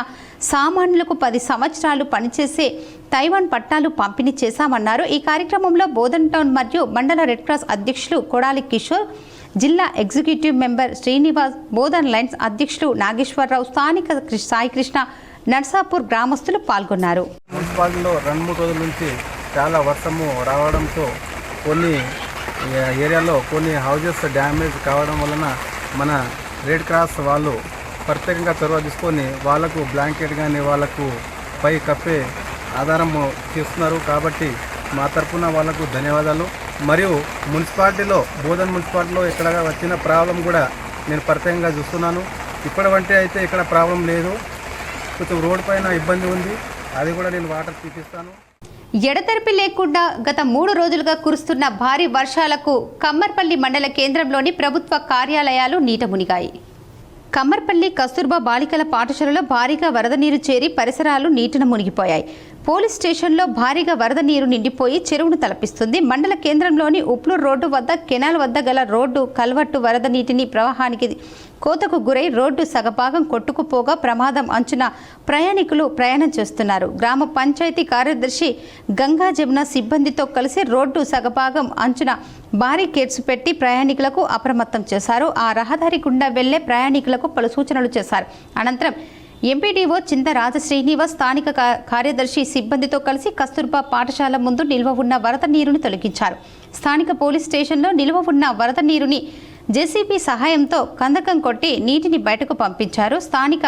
సామాన్యులకు 10 సంవత్సరాలు పనిచేసే తైవాన్ పట్టాలు పంపిణీ చేశామన్నారు. ఈ కార్యక్రమంలో బోధన్ టౌన్ మరియు మండల రెడ్ క్రాస్ అధ్యక్షులు కొడాలి కిషోర్, జిల్లా executive member Srinivas, Bodhan lines అధ్యక్షులు నాగేశ్వరరావు, స్థానిక సాయికృష్ణ, నర్సాపూర్ గ్రామస్తులు పాల్గొన్నారు. మున్సిపాలిటీలో 2-3 రోజుల నుంచి చాలా వర్షము రావడంతో కొన్ని ఏరియాలో కొన్ని హౌజెస్ డ్యామేజ్ కావడం వలన మన రెడ్ క్రాస్ వాళ్ళు ప్రత్యేకంగా చొరవ తీసుకొని వాళ్ళకు బ్లాంకెట్ కానీ వాళ్ళకు పై కప్పే ఆధారం చేస్తున్నారు. కాబట్టి మా తరఫున వాళ్ళకు ధన్యవాదాలు. మరియు మున్సిపాలిటీలో బోధన్ మున్సిపాలిటీలో ఇక్కడ వచ్చిన ప్రాబ్లం కూడా నేను ప్రత్యేకంగా చూస్తున్నాను. ఇప్పటివంటే అయితే ఇక్కడ ప్రాబ్లం లేదు, కొంచెం రోడ్ పైన ఇబ్బంది ఉంది, అది కూడా నేను వాటర్ తీపిస్తాను. ఎడతెరిపి లేకుండా గత 3 రోజులుగా కురుస్తున్న భారీ వర్షాలకు కమ్మర్పల్లి మండల కేంద్రంలోని ప్రభుత్వ కార్యాలయాలు నీట మునిగాయి. కమ్మర్పల్లి కస్తూర్బా బాలికల పాఠశాలలో భారీగా వరద నీరు చేరి పరిసరాలు నీటిన మునిగిపోయాయి. పోలీస్ స్టేషన్లో భారీగా వరద నీరు నిండిపోయి చెరువును తలపిస్తుంది. మండల కేంద్రంలోని ఉప్లూరు రోడ్డు వద్ద కెనాల్ వద్ద గల రోడ్డు కల్వట్టు వరద నీటిని ప్రవాహానికి కోతకు గురై రోడ్డు సగభాగం కొట్టుకుపోగా ప్రమాదం అంచున ప్రయాణికులు ప్రయాణం చేస్తున్నారు. గ్రామ పంచాయతీ కార్యదర్శి గంగా జమున సిబ్బందితో కలిసి రోడ్డు సగభాగం అంచున బారికేడ్స్ పెట్టి ప్రయాణికులకు అప్రమత్తం చేశారు. ఆ రహదారి గుండా వెళ్లే ప్రయాణికులకు పలు సూచనలు చేశారు. అనంతరం ఎంపీడీఓ చింత రాజశ్రీనివాస్ స్థానిక కార్యదర్శి సిబ్బందితో కలిసి కస్తూర్బా పాఠశాల ముందు నిల్వ ఉన్న వరద నీరుని తొలగించారు. స్థానిక పోలీస్ స్టేషన్లో నిల్వ ఉన్న వరద నీరుని జేసీబీ సహాయంతో కందకం కొట్టి నీటిని బయటకు పంపించారు. స్థానిక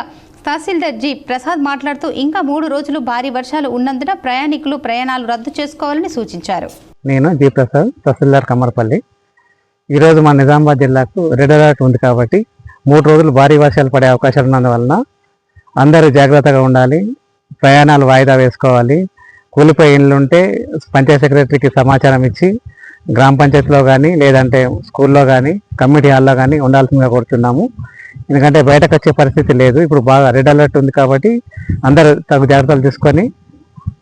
తహసీల్దార్ జి ప్రసాద్ మాట్లాడుతూ ఇంకా 3 రోజులు భారీ వర్షాలు ఉన్నందున ప్రయాణికులు ప్రయాణాలు రద్దు చేసుకోవాలని సూచించారు. నేను జి ప్రసాద్, తహసీల్దార్ కమ్మర్పల్లి. ఈరోజు మా నిజామాబాద్ జిల్లాకు రెడ్ అలర్ట్ ఉంది కాబట్టి 3 రోజులు భారీ వర్షాలు పడే అవకాశాలు ఉన్నందువలన అందరూ జాగ్రత్తగా ఉండాలి, ప్రయాణాలు వాయిదా వేసుకోవాలి. కూలిపోయి ఇండ్లు ఉంటే పంచాయత్ సెక్రటరీకి సమాచారం ఇచ్చి గ్రామ పంచాయతీలో కానీ లేదంటే స్కూల్లో కానీ కమ్యూనిటీ హాల్లో కానీ ఉండాల్సిందిగా కోరుతున్నాము. ఎందుకంటే బయటకు వచ్చే పరిస్థితి లేదు, ఇప్పుడు బాగా రెడ్ అలర్ట్ ఉంది కాబట్టి అందరూ తగు జాగ్రత్తలు తీసుకొని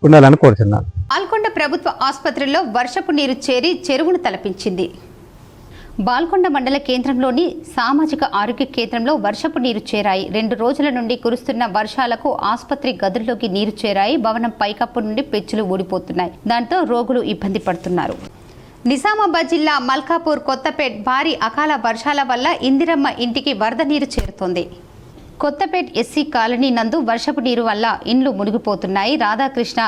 ఉండాలని కోరుతున్నాను. బాల్కొండ ప్రభుత్వ ఆసుపత్రిలో వర్షపు నీరు చేరి చెరువును తలపించింది. బాల్కొండ మండల కేంద్రంలోని సామాజిక ఆరోగ్య కేంద్రంలో వర్షపు నీరు చేరాయి. 2 రోజుల నుండి కురుస్తున్న వర్షాలకు ఆసుపత్రి గదుల్లోకి నీరు చేరాయి. భవనం పైకప్పు నుండి పెచ్చులు ఊడిపోతున్నాయి. దాంతో రోగులు ఇబ్బంది పడుతున్నారు. నిజామాబాద్ జిల్లా మల్కాపూర్ కొత్తపేట్ భారీ అకాల వర్షాల వల్ల ఇందిరమ్మ ఇంటికి వరద నీరు చేరుతోంది. కొత్తపేట్ ఎస్సీ కాలనీ నందు వర్షపు నీరు వల్ల ఇండ్లు మునిగిపోతున్నాయి. రాధాకృష్ణ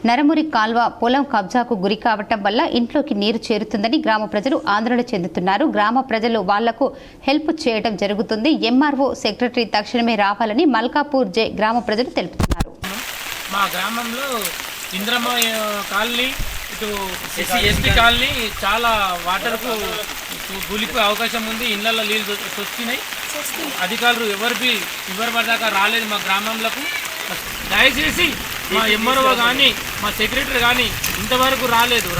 నరమురి కాల్వ పొలం కబ్జాకు గురి కావటం వల్ల ఇంట్లోకి నీరు చేరుతుందని గ్రామ ప్రజలు ఆందోళన చెందుతున్నారు. గ్రామ ప్రజలు వాళ్లకు హెల్ప్ చేయడం జరుగుతుంది. ఎంఆర్ఓ సెక్రటరీ తక్షణమే రావాలని మల్కాపూర్ జే గ్రామ ప్రజలు తెలుపుతున్నారు. మా గ్రామంలో ఇంద్రమ్మ కాలనీ, ఇటు ఎస్టీ కాలనీ చాలా వాటర్కు కూలిపోయే అవకాశం ఉంది. ఇళ్లలో నీళ్ళు వచ్చినాయి. అధికారులు ఎవరి పడ్డాక రాలేదు మా గ్రామంలోకి. దయచేసి మా ఎంఆర్ఓ కానీ మా సెక్రటరీ కానీ ఇంతవరకు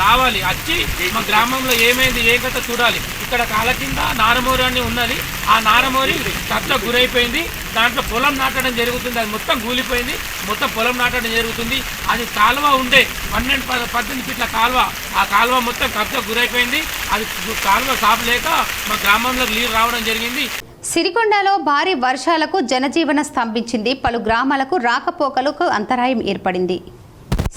రావాలి. వచ్చి మా గ్రామంలో ఏమైంది ఏ కథ చూడాలి. ఇక్కడ కాల కింద నారమోరి అని ఉన్నది. ఆ నారమోరి కట్ల గురైపోయింది. దాంట్లో పొలం నాటడం జరుగుతుంది. అది మొత్తం కూలిపోయింది. మొత్తం పొలం నాటడం జరుగుతుంది. అది కాలువ ఉండే 12-18 ఫీట్ల కాలువ. ఆ కాలువ మొత్తం కబ్జా గురైపోయింది. అది కాలువ సాపలేక మా గ్రామంలోకి నీరు రావడం జరిగింది. సిరికొండలో భారీ వర్షాలకు జనజీవనం స్తంభించింది. పలు గ్రామాలకు రాకపోకలకు అంతరాయం ఏర్పడింది.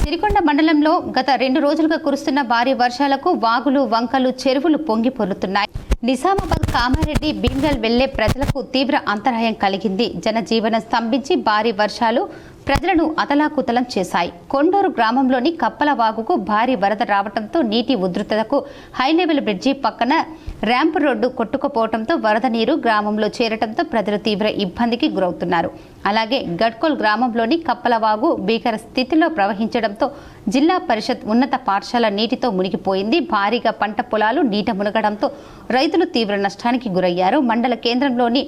సిరికొండ మండలంలో గత 2 రోజులుగా కురుస్తున్న భారీ వర్షాలకు వాగులు, వంకలు, చెరువులు పొంగి పొర్లుతున్నాయి. నిజామాబాద్, కామారెడ్డి, భీమ్గల్ వెళ్లే ప్రజలకు తీవ్ర అంతరాయం కలిగింది. జనజీవనం స్తంభించి భారీ వర్షాలు ప్రజలను అతలాకుతలం చేశాయి. కొండూరు గ్రామంలోని కప్పల వాగుకు భారీ వరద రావడంతో నీటి ఉధృతకు హైలెవెల్ బ్రిడ్జి పక్కన ర్యాంపు రోడ్డు కొట్టుకుపోవడంతో వరద నీరు గ్రామంలో చేరడంతో ప్రజలు తీవ్ర ఇబ్బందికి గురవుతున్నారు. అలాగే గడ్కోల్ గ్రామంలోని కప్పల వాగు భీకర స్థితిలో ప్రవహించడంతో జిల్లా పరిషత్ ఉన్నత పాఠశాల నీటితో మునిగిపోయింది. భారీగా పంట పొలాలు నీట మునగడంతో రైతులు తీవ్ర నష్టానికి గురయ్యారు. మండల కేంద్రంలోని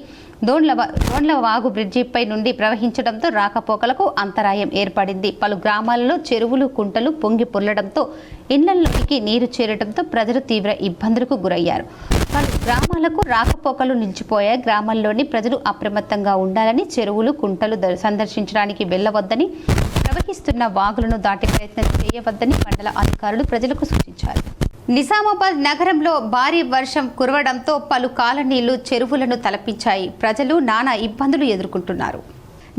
దోండ్ల వాగు బ్రిడ్జిపై నుండి ప్రవహించడంతో రాకపోకలకు అంతరాయం ఏర్పడింది. పలు గ్రామాలలో చెరువులు, కుంటలు పొంగి పొర్లడంతో ఇళ్లలోకి నీరు చేరడంతో ప్రజలు తీవ్ర ఇబ్బందులకు గురయ్యారు. పలు గ్రామాలకు రాకపోకలు నిలిచిపోయాయి. గ్రామాల్లోని ప్రజలు అప్రమత్తంగా ఉండాలని, చెరువులు, కుంటలు సందర్శించడానికి వెళ్లవద్దని, ప్రవహిస్తున్న వాగులను దాటే ప్రయత్నం చేయవద్దని మండల అధికారులు ప్రజలకు సూచించారు. నిజామాబాద్ నగరంలో భారీ వర్షం కురవడంతో పలు కాలనీలు చెరువులను తలపించాయి. ప్రజలు నానా ఇబ్బందులు ఎదుర్కొంటున్నారు.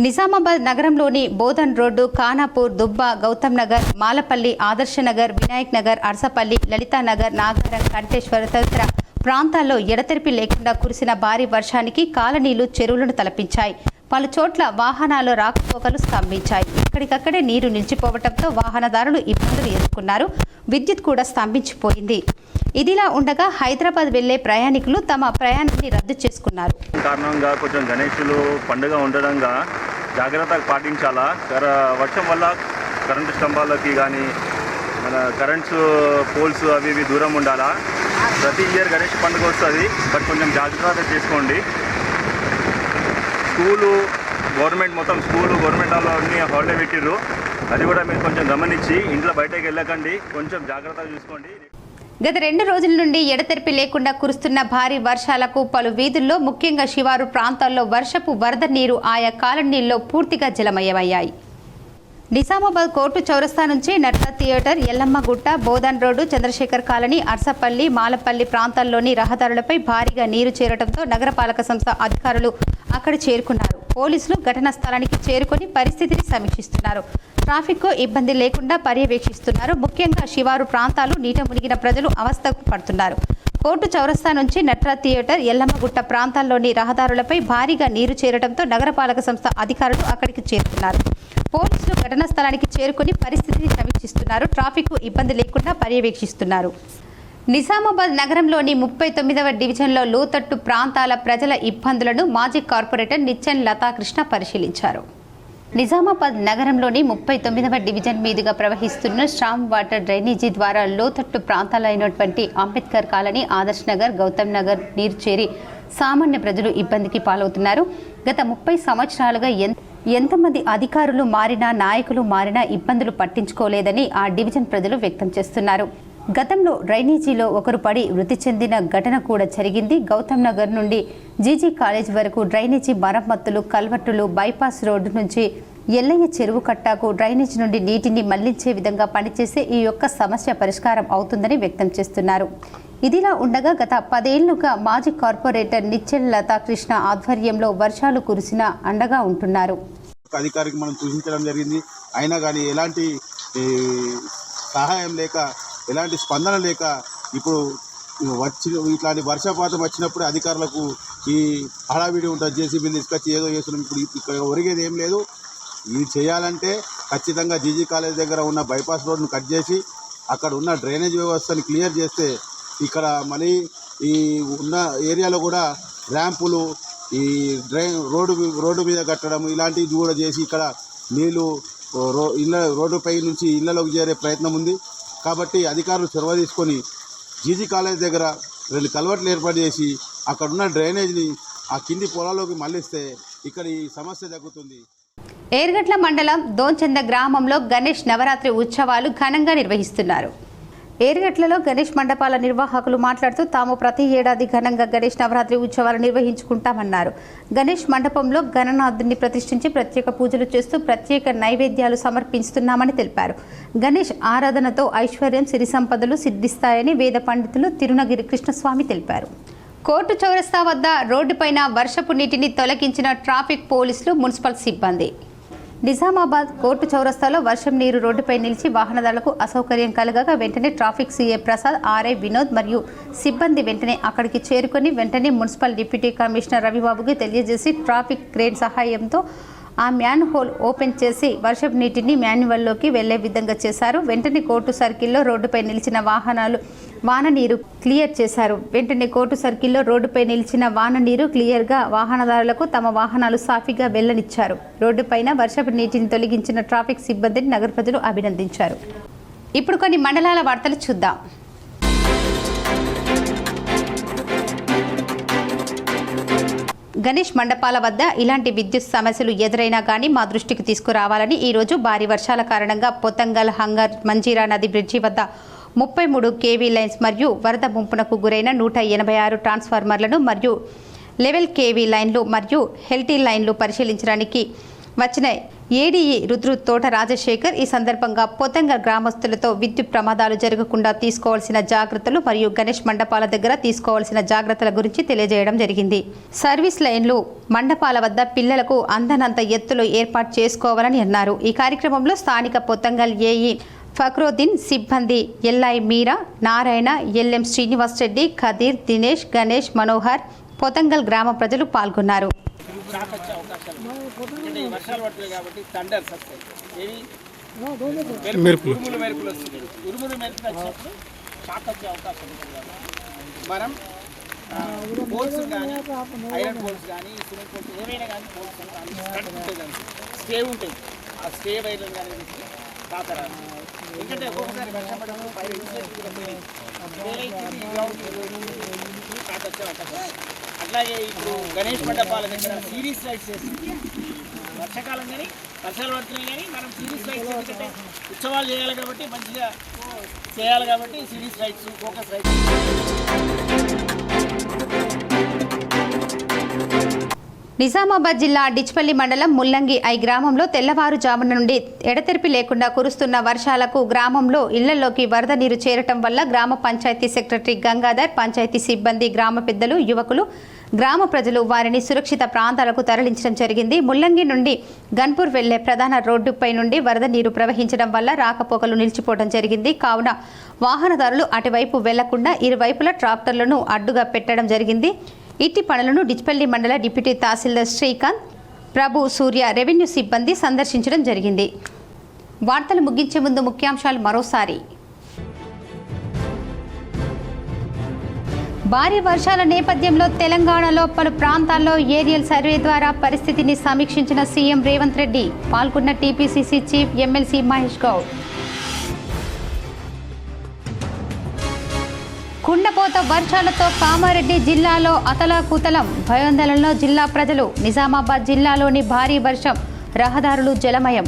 నిజామాబాద్ నగరంలోని బోధన్ రోడ్డు, ఖానాపూర్, దుబ్బ, గౌతమ్ నగర్, మాలపల్లి, ఆదర్శ నగర్, వినాయక్ నగర్, అర్సపల్లి, లలితానగర్, నాగారం, కంటేశ్వర తదితర ప్రాంతాల్లో ఎడతెరిపి లేకుండా కురిసిన భారీ వర్షానికి కాలనీలు చెరువులను తలపించాయి. పలు చోట్ల వాహనాలు రాకపోకలు స్తంభించాయి. ఎక్కడికక్కడే నీరు నిలిచిపోవడంతో వాహనదారులు ఇబ్బందులు ఎదుర్కొన్నారు. విద్యుత్ కూడా స్తంభించిపోయింది. ఇదిలా ఉండగా హైదరాబాద్ వెళ్లే ప్రయాణికులు తమ ప్రయాణాన్ని రద్దు చేసుకున్నారు. కారణంగా కొంచెం గణేశులు పండుగ ఉండడంగా జాగ్రత్త పాటించాలా. వర్షం వల్ల కరెంటు స్తంభాలకి కానీ మన కరెంట్స్ పోల్స్ అవి ఇవి దూరం ఉండాలా. ప్రతి ఇయర్ గణేష్ పండుగ వస్తుంది, బట్ కొంచెం జాగ్రత్త చేసుకోండి. గవర్నమెంట్ హాల్లో అన్ని హాలిడే పెట్టిర్రు, అది కూడా మీరు కొంచెం గమనించి ఇంట్లో బయటకు వెళ్ళకండి, కొంచెం జాగ్రత్తగా చూసుకోండి. గత 2 రోజుల నుండి ఎడతెరిపి లేకుండా కురుస్తున్న భారీ వర్షాలకు పలు వీధుల్లో, ముఖ్యంగా శివారు ప్రాంతాల్లో వర్షపు వరద నీరు ఆయా కాలనీల్లో పూర్తిగా జలమయమయ్యాయి. నిజామాబాద్ కోర్టు చౌరస్తా నుంచి నట్రా theatre, Yellammagutta, Bodhan road, Chandrashekar colony, Arsapalli, Malapalli ప్రాంతాల్లోని రహదారులపై భారీగా నీరు చేరడంతో నగరపాలక సంస్థ అధికారులు అక్కడ చేరుకున్నారు. పోలీసులు ఘటనా స్థలానికి చేరుకొని పరిస్థితిని సమీక్షిస్తున్నారు. ట్రాఫిక్కు ఇబ్బంది లేకుండా పర్యవేక్షిస్తున్నారు. ముఖ్యంగా శివారు ప్రాంతాలు నీట మునిగిన ప్రజలు అవస్థకు పడుతున్నారు. కోర్టు చౌరస్తా నుంచి నట్రా థియేటర్, ఎల్లమ్మగుట్ట ప్రాంతాల్లోని రహదారులపై భారీగా నీరు చేరడంతో నగరపాలక సంస్థ అధికారులు అక్కడికి చేరుకున్నారు. పోలీసులు ఘటనా స్థలానికి చేరుకుని పరిస్థితిని సమీక్షిస్తున్నారు. ట్రాఫిక్కు ఇబ్బంది లేకుండా పర్యవేక్షిస్తున్నారు. నిజామాబాద్ నగరంలోని 39వ డివిజన్లో లోతట్టు ప్రాంతాల ప్రజల ఇబ్బందులను మాజీ కార్పొరేటర్ నిచ్చెన్ లతాకృష్ణ పరిశీలించారు. నిజామాబాద్ నగరంలోని 39వ డివిజన్ మీదుగా ప్రవహిస్తున్న స్ట్రామ్ వాటర్ డ్రైనేజీ ద్వారా లోతట్టు ప్రాంతాలైనటువంటి అంబేద్కర్ కాలనీ, ఆదర్శ్ నగర్, గౌతమ్ నగర్ నీరు చేరి సామాన్య ప్రజలు ఇబ్బందికి పాలవుతున్నారు. గత 30 సంవత్సరాలుగా ఎంతమంది అధికారులు మారినా, నాయకులు మారినా ఇబ్బందులు పట్టించుకోలేదని ఆ డివిజన్ ప్రజలు వ్యక్తం చేస్తున్నారు. గతంలో డ్రైనేజీలో ఒకరు పడి మృతి చెందిన ఘటన కూడా జరిగింది. గౌతమ్ నగర్ నుండి జీజీ కాలేజ్ వరకు డ్రైనేజీ మరమ్మతులు, కల్వర్టులు, బైపాస్ రోడ్డు నుంచి ఎల్లయ్య చెరువు కట్టాకు డ్రైనేజ్ నుండి నీటిని మళ్లించే విధంగా పనిచేసే ఈ యొక్క సమస్య పరిష్కారం అవుతుందని వ్యక్తం చేస్తున్నారు. ఇదిలా ఉండగా గత 10 ఏళ్లుగా మాజీ కార్పొరేటర్ నిచ్చెన్ లతాకృష్ణ ఆధ్వర్యంలో వర్షాలు కురిసినా అండగా ఉంటున్నారు. అధికారికి మనం సూచించడం జరిగింది, అయినా కానీ ఎలాంటి సహాయం లేక, ఎలాంటి స్పందన లేక, ఇప్పుడు ఇట్లాంటి వర్షపాతం వచ్చినప్పుడు అధికారులకు ఈ హడావిడి ఉంటుంది. జేసీబీలు తీసుకొచ్చి ఏదో చేస్తున్నాం. ఇప్పుడు ఇక్కడ ఒరిగేది ఏం లేదు. ఇది చేయాలంటే ఖచ్చితంగా జీజీ కాలేజ్ దగ్గర ఉన్న బైపాస్ రోడ్ను కట్ చేసి అక్కడ ఉన్న డ్రైనేజ్ వ్యవస్థని క్లియర్ చేస్తే ఇక్కడ మళ్ళీ ఈ ఉన్న ఏరియాలో కూడా ర్యాంపులు, ఈ రోడ్డు మీద కట్టడం ఇలాంటివి కూడా చేసి ఇక్కడ నీళ్లు రోడ్డుపై నుంచి ఇళ్లలోకి చేరే ప్రయత్నం ఉంది. కాబట్టి అధికారులు చొరవ తీసుకొని జీజీ కాలేజ్ దగ్గర 2 కల్వర్ట్లు ఏర్పాటు చేసి అక్కడ ఉన్న డ్రైనేజ్ని ఆ కింది పొలాల్లోకి మళ్లిస్తే ఇక్కడ ఈ సమస్య తగ్గుతుంది. ఏర్గట్ల మండలం దోంచంద గ్రామంలో గణేష్ నవరాత్రి ఉత్సవాలు ఘనంగా నిర్వహిస్తున్నారు. ఏర్గట్లలో గణేష్ మండపాల నిర్వాహకులు మాట్లాడుతూ తాము ప్రతి ఏడాది ఘనంగా గణేష్ నవరాత్రి ఉత్సవాలు నిర్వహించుకుంటామన్నారు. గణేష్ మండపంలో గణనాథుడిని ప్రతిష్ఠించి ప్రత్యేక పూజలు చేస్తూ ప్రత్యేక నైవేద్యాలు సమర్పిస్తున్నామని తెలిపారు. గణేష్ ఆరాధనతో ఐశ్వర్యం, సిరి సంపదలు సిద్ధిస్తాయని వేద పండితులు తిరునగిరి కృష్ణస్వామి తెలిపారు. కోర్టు చౌరస్తా వద్ద రోడ్డుపైన వర్షపు నీటిని తొలగించిన ట్రాఫిక్ పోలీసులు, మున్సిపల్ సిబ్బంది. నిజామాబాద్ కోర్టు చౌరస్తాలో వర్షం నీరు రోడ్డుపై నిలిచి వాహనదారులకు అసౌకర్యం కలగగా వెంటనే traffic CA Prasad, RI Vinod మరియు సిబ్బంది వెంటనే అక్కడికి చేరుకొని వెంటనే మున్సిపల్ డిప్యూటీ కమిషనర్ రవిబాబుకి తెలియజేసి ట్రాఫిక్ క్రేన్ సహాయంతో ఆ మ్యాన్ హోల్ ఓపెన్ చేసి వర్షపు నీటిని మాన్యువల్లోకి వెళ్లే విధంగా చేశారు. వెంటనే కోర్టు సర్కిల్లో రోడ్డుపై నిలిచిన వాన నీరు క్లియర్ చేశారు. వెంటనే కోర్టు సర్కిల్లో రోడ్డుపై నిలిచిన వాన నీరు క్లియర్గా వాహనదారులకు తమ వాహనాలు సాఫీగా వెళ్లనిచ్చారు. రోడ్డుపైన వర్షపు నీటిని తొలగించిన ట్రాఫిక్ సిబ్బందిని నగర ప్రజలు అభినందించారు. ఇప్పుడు కొన్ని మండలాల వార్తలు చూద్దాం. గణేష్ మండపాల వద్ద ఇలాంటి విద్యుత్ సమస్యలు ఎదురైనా కానీ మా దృష్టికి తీసుకురావాలని ఈరోజు భారీ వర్షాల కారణంగా పొతంగల్, హంగర్, మంజీరా నది బ్రిడ్జి వద్ద 33 కేవీ లైన్స్ మరియు వరద ముంపునకు గురైన 186 ట్రాన్స్ఫార్మర్లను మరియు లెవెల్ కేవీ లైన్లు మరియు హెల్టీ లైన్లు పరిశీలించడానికి వచ్చిన ఏడీఈ రుద్రు తోట రాజశేఖర్ ఈ సందర్భంగా పొతంగల్ గ్రామస్తులతో విద్యుత్ ప్రమాదాలు జరగకుండా తీసుకోవాల్సిన జాగ్రత్తలు మరియు గణేష్ మండపాల దగ్గర తీసుకోవాల్సిన జాగ్రత్తల గురించి తెలియజేయడం జరిగింది. సర్వీస్ లైన్లు మండపాల వద్ద పిల్లలకు అందనంత ఎత్తులో ఏర్పాటు చేసుకోవాలని అన్నారు. ఈ కార్యక్రమంలో స్థానిక పొతంగల్ ఏఈ ఫక్రోద్దీన్, సిబ్బంది ఎల్ఐ మీరా, నారాయణ, ఎల్ఎం శ్రీనివాస్ రెడ్డి, ఖదీర్, దినేష్, గణేష్, మనోహర్, పొతంగల్ గ్రామ ప్రజలు పాల్గొన్నారు. వర్షాలు పడుతుంది కాబట్టి థండర్స్ వస్తాయి, ఏవి ఉరుములు మెరుపులు వస్తుంది. ఉరుములు మెరుపులు వచ్చినప్పుడు షాక్ వచ్చే అవకాశం ఉంటుంది కాబట్టి మనం పోల్స్ కానీ ఐరన్ పోల్స్ కానీ సిమెంట్ పోల్స్ ఏమైనా కానీ పోల్స్ కానీ స్టే ఉంటాయి. ఆ స్టే వైర్లను కానీ తాకరాదు. ఎందుకంటే ఒక్కొక్కసారి వర్షం పడడం పైన తాకొచ్చే అవకాశం. అట్లాగే ఇప్పుడు గణేష్ మండపాల దగ్గర సిరీస్ లైట్స్ చేస్తుంది. వర్షాకాలం కానీ వర్షాలు పడుతున్నాయి కానీ మనం సిరీస్ లైట్స్ ఎందుకంటే ఉత్సవాలు చేయాలి కాబట్టి మంచిగా చేయాలి కాబట్టి series lights, focus lights. Nizamabad జిల్లా డిచ్పల్లి మండలం ముల్లంగి ఐ గ్రామంలో తెల్లవారుజామున నుండి ఎడతెరిపి లేకుండా కురుస్తున్న వర్షాలకు గ్రామంలో ఇళ్లలోకి వరద నీరు చేరటం వల్ల గ్రామ పంచాయతీ సెక్రటరీ గంగాధర్, పంచాయతీ సిబ్బంది, గ్రామ పెద్దలు, యువకులు, గ్రామ ప్రజలు వారిని సురక్షిత ప్రాంతాలకు తరలించడం జరిగింది. ముల్లంగి నుండి గన్పూర్ వెళ్లే ప్రధాన రోడ్డుపై నుండి వరద నీరు ప్రవహించడం వల్ల రాకపోకలు నిలిచిపోవడం జరిగింది. కావున వాహనదారులు అటువైపు వెళ్లకుండా ఇరువైపులా ట్రాక్టర్లను అడ్డుగా పెట్టడం జరిగింది. ఇట్టి పనులను డిచ్పల్లి మండల డిప్యూటీ తహసీల్దార్ శ్రీకాంత్, ప్రభు, సూర్య, రెవెన్యూ సిబ్బంది సందర్శించడం జరిగింది. వార్తలు ముగించే ముందు ముఖ్యాంశాలు మరోసారి. భారీ వర్షాల నేపథ్యంలో తెలంగాణలో పలు ప్రాంతాల్లో ఏరియల్ సర్వే ద్వారా పరిస్థితిని సమీక్షించిన సీఎం రేవంత్ రెడ్డి. పాల్గొన్న TPCC chief MLC Mahesh Goud. కుండపోత వర్షాలతో కామారెడ్డి జిల్లాలో అతలాకుతలం, భయోందోళనలో జిల్లా ప్రజలు. నిజామాబాద్ జిల్లాలోని భారీ వర్షం, రహదారులు జలమయం.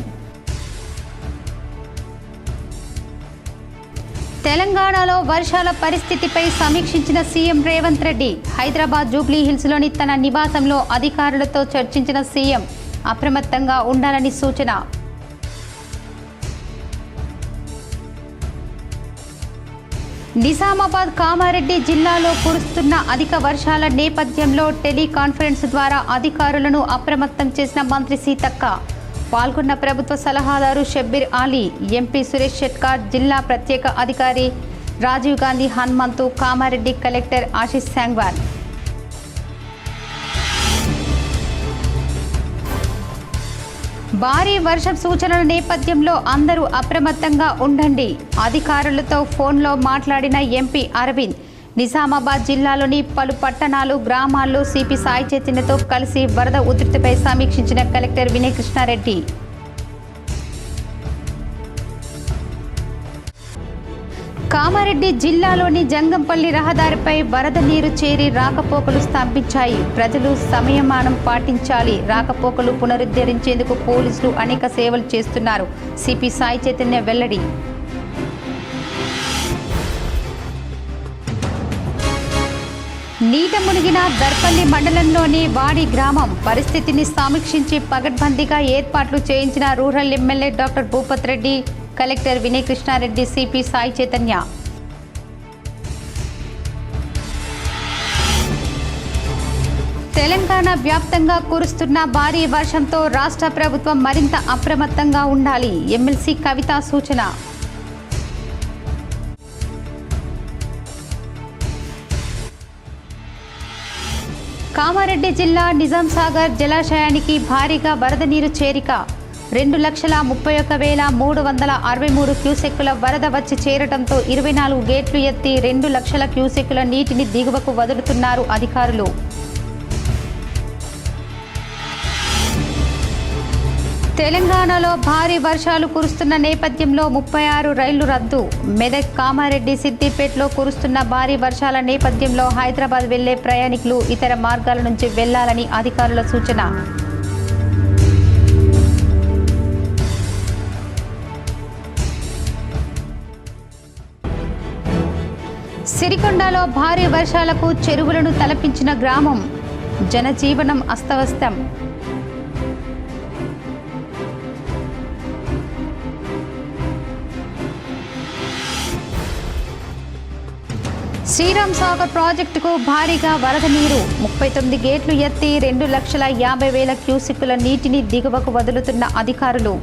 తెలంగాణలో వర్షాల పరిస్థితిపై సమీక్షించిన సీఎం రేవంత్ రెడ్డి. హైదరాబాద్ జూబ్లీ హిల్స్లోని తన నివాసంలో అధికారులతో చర్చించిన సీఎం. అప్రమత్తంగా ఉండాలని సూచన. నిజామాబాద్, కామారెడ్డి జిల్లాలో కురుస్తున్న అధిక వర్షాల నేపథ్యంలో టెలికాన్ఫరెన్స్ ద్వారా అధికారులను అప్రమత్తం చేసిన మంత్రి సీతక్క. పాల్గొన్న ప్రభుత్వ సలహాదారు షబ్బీర్ అలీ, ఎంపీ సురేష్ షెట్కార్, జిల్లా ప్రత్యేక అధికారి రాజీవ్ గాంధీ హనుమంతు, కామారెడ్డి కలెక్టర్ ఆశీష్ సాంగ్వాన్. భారీ వర్షం సూచనల నేపథ్యంలో అందరూ అప్రమత్తంగా ఉండండి. అధికారులతో ఫోన్లో మాట్లాడిన ఎంపీ అరవింద్. నిజామాబాద్ జిల్లాలోని పలు పట్టణాలు, గ్రామాల్లో సిపి సాయి చైతన్యతో కలిసి వరద ఉధృతిపై సమీక్షించిన కలెక్టర్ వినయ్ కృష్ణారెడ్డి. కామారెడ్డి జిల్లాలోని జంగంపల్లి రహదారిపై వరద నీరు చేరి రాకపోకలు స్తంభించాయి. ప్రజలు సంయమనం పాటించాలి. రాకపోకలు పునరుద్ధరించేందుకు పోలీసులు అనేక సేవలు చేస్తున్నారు. సిపి సాయి చైతన్య వెల్లడి. నీట మునిగిన దర్పల్లి మండలంలోని వాడి గ్రామం పరిస్థితిని సమీక్షించి పగడ్బందీగా ఏర్పాట్లు చేయించిన rural MLA doctor Bhupath Reddy, collector Vinay Krishnareddy, CP Sai Chaitanya. Telangana వ్యాప్తంగా కురుస్తున్న భారీ వర్షంతో రాష్ట్ర ప్రభుత్వం మరింత అప్రమత్తంగా ఉండాలి. ఎమ్మెల్సీ కవిత సూచన. కామారెడ్డి జిల్లా నిజాంసాగర్ జలాశయానికి భారీగా వరద నీరు చేరిక. 2,31,363 క్యూసెక్కుల వరద వచ్చి చేరటంతో 24 గేట్లు ఎత్తి 2 లక్షల క్యూసెక్కుల నీటిని దిగువకు వదులుతున్నారు అధికారులు. తెలంగాణలో భారీ వర్షాలు కురుస్తున్న నేపథ్యంలో 36 రైళ్లు రద్దు. మెదక్, కామారెడ్డి, సిద్దిపేటలో కురుస్తున్న భారీ వర్షాల నేపథ్యంలో హైదరాబాద్ వెళ్లే ప్రయాణికులు ఇతర మార్గాల నుంచి వెళ్లాలని అధికారుల సూచన. సిరికొండలో భారీ వర్షాలకు చెరువులను తలపించిన గ్రామం. జనజీవనం అస్తవ్యస్తం. శ్రీరామ్ సాగర్ ప్రాజెక్టుకు భారీగా వరద నీరు 39 గేట్లు ఎత్తి 2,50,000 క్యూసెక్కుల నీటిని దిగువకు వదులుతున్న అధికారులు.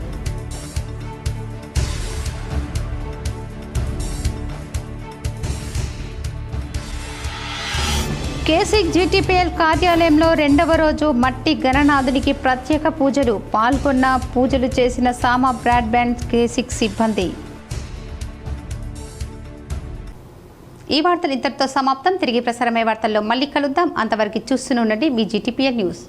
కేసిక్ జీటీపీఎల్ కార్యాలయంలో 2వ రోజు మట్టి గణనాథునికి ప్రత్యేక పూజలు. పాల్గొన్న పూజలు చేసిన సామా బ్రాడ్బ్యాండ్ కేసిక్ సిబ్బంది. ఈ వార్తలు ఇంతటితో సమాప్తం. తిరిగి ప్రసారమయ్యే వార్తల్లో మళ్ళీ కలుద్దాం. అంతవరకు చూస్తూనే ఉండండి మీ జీటీపీఎల్ న్యూస్.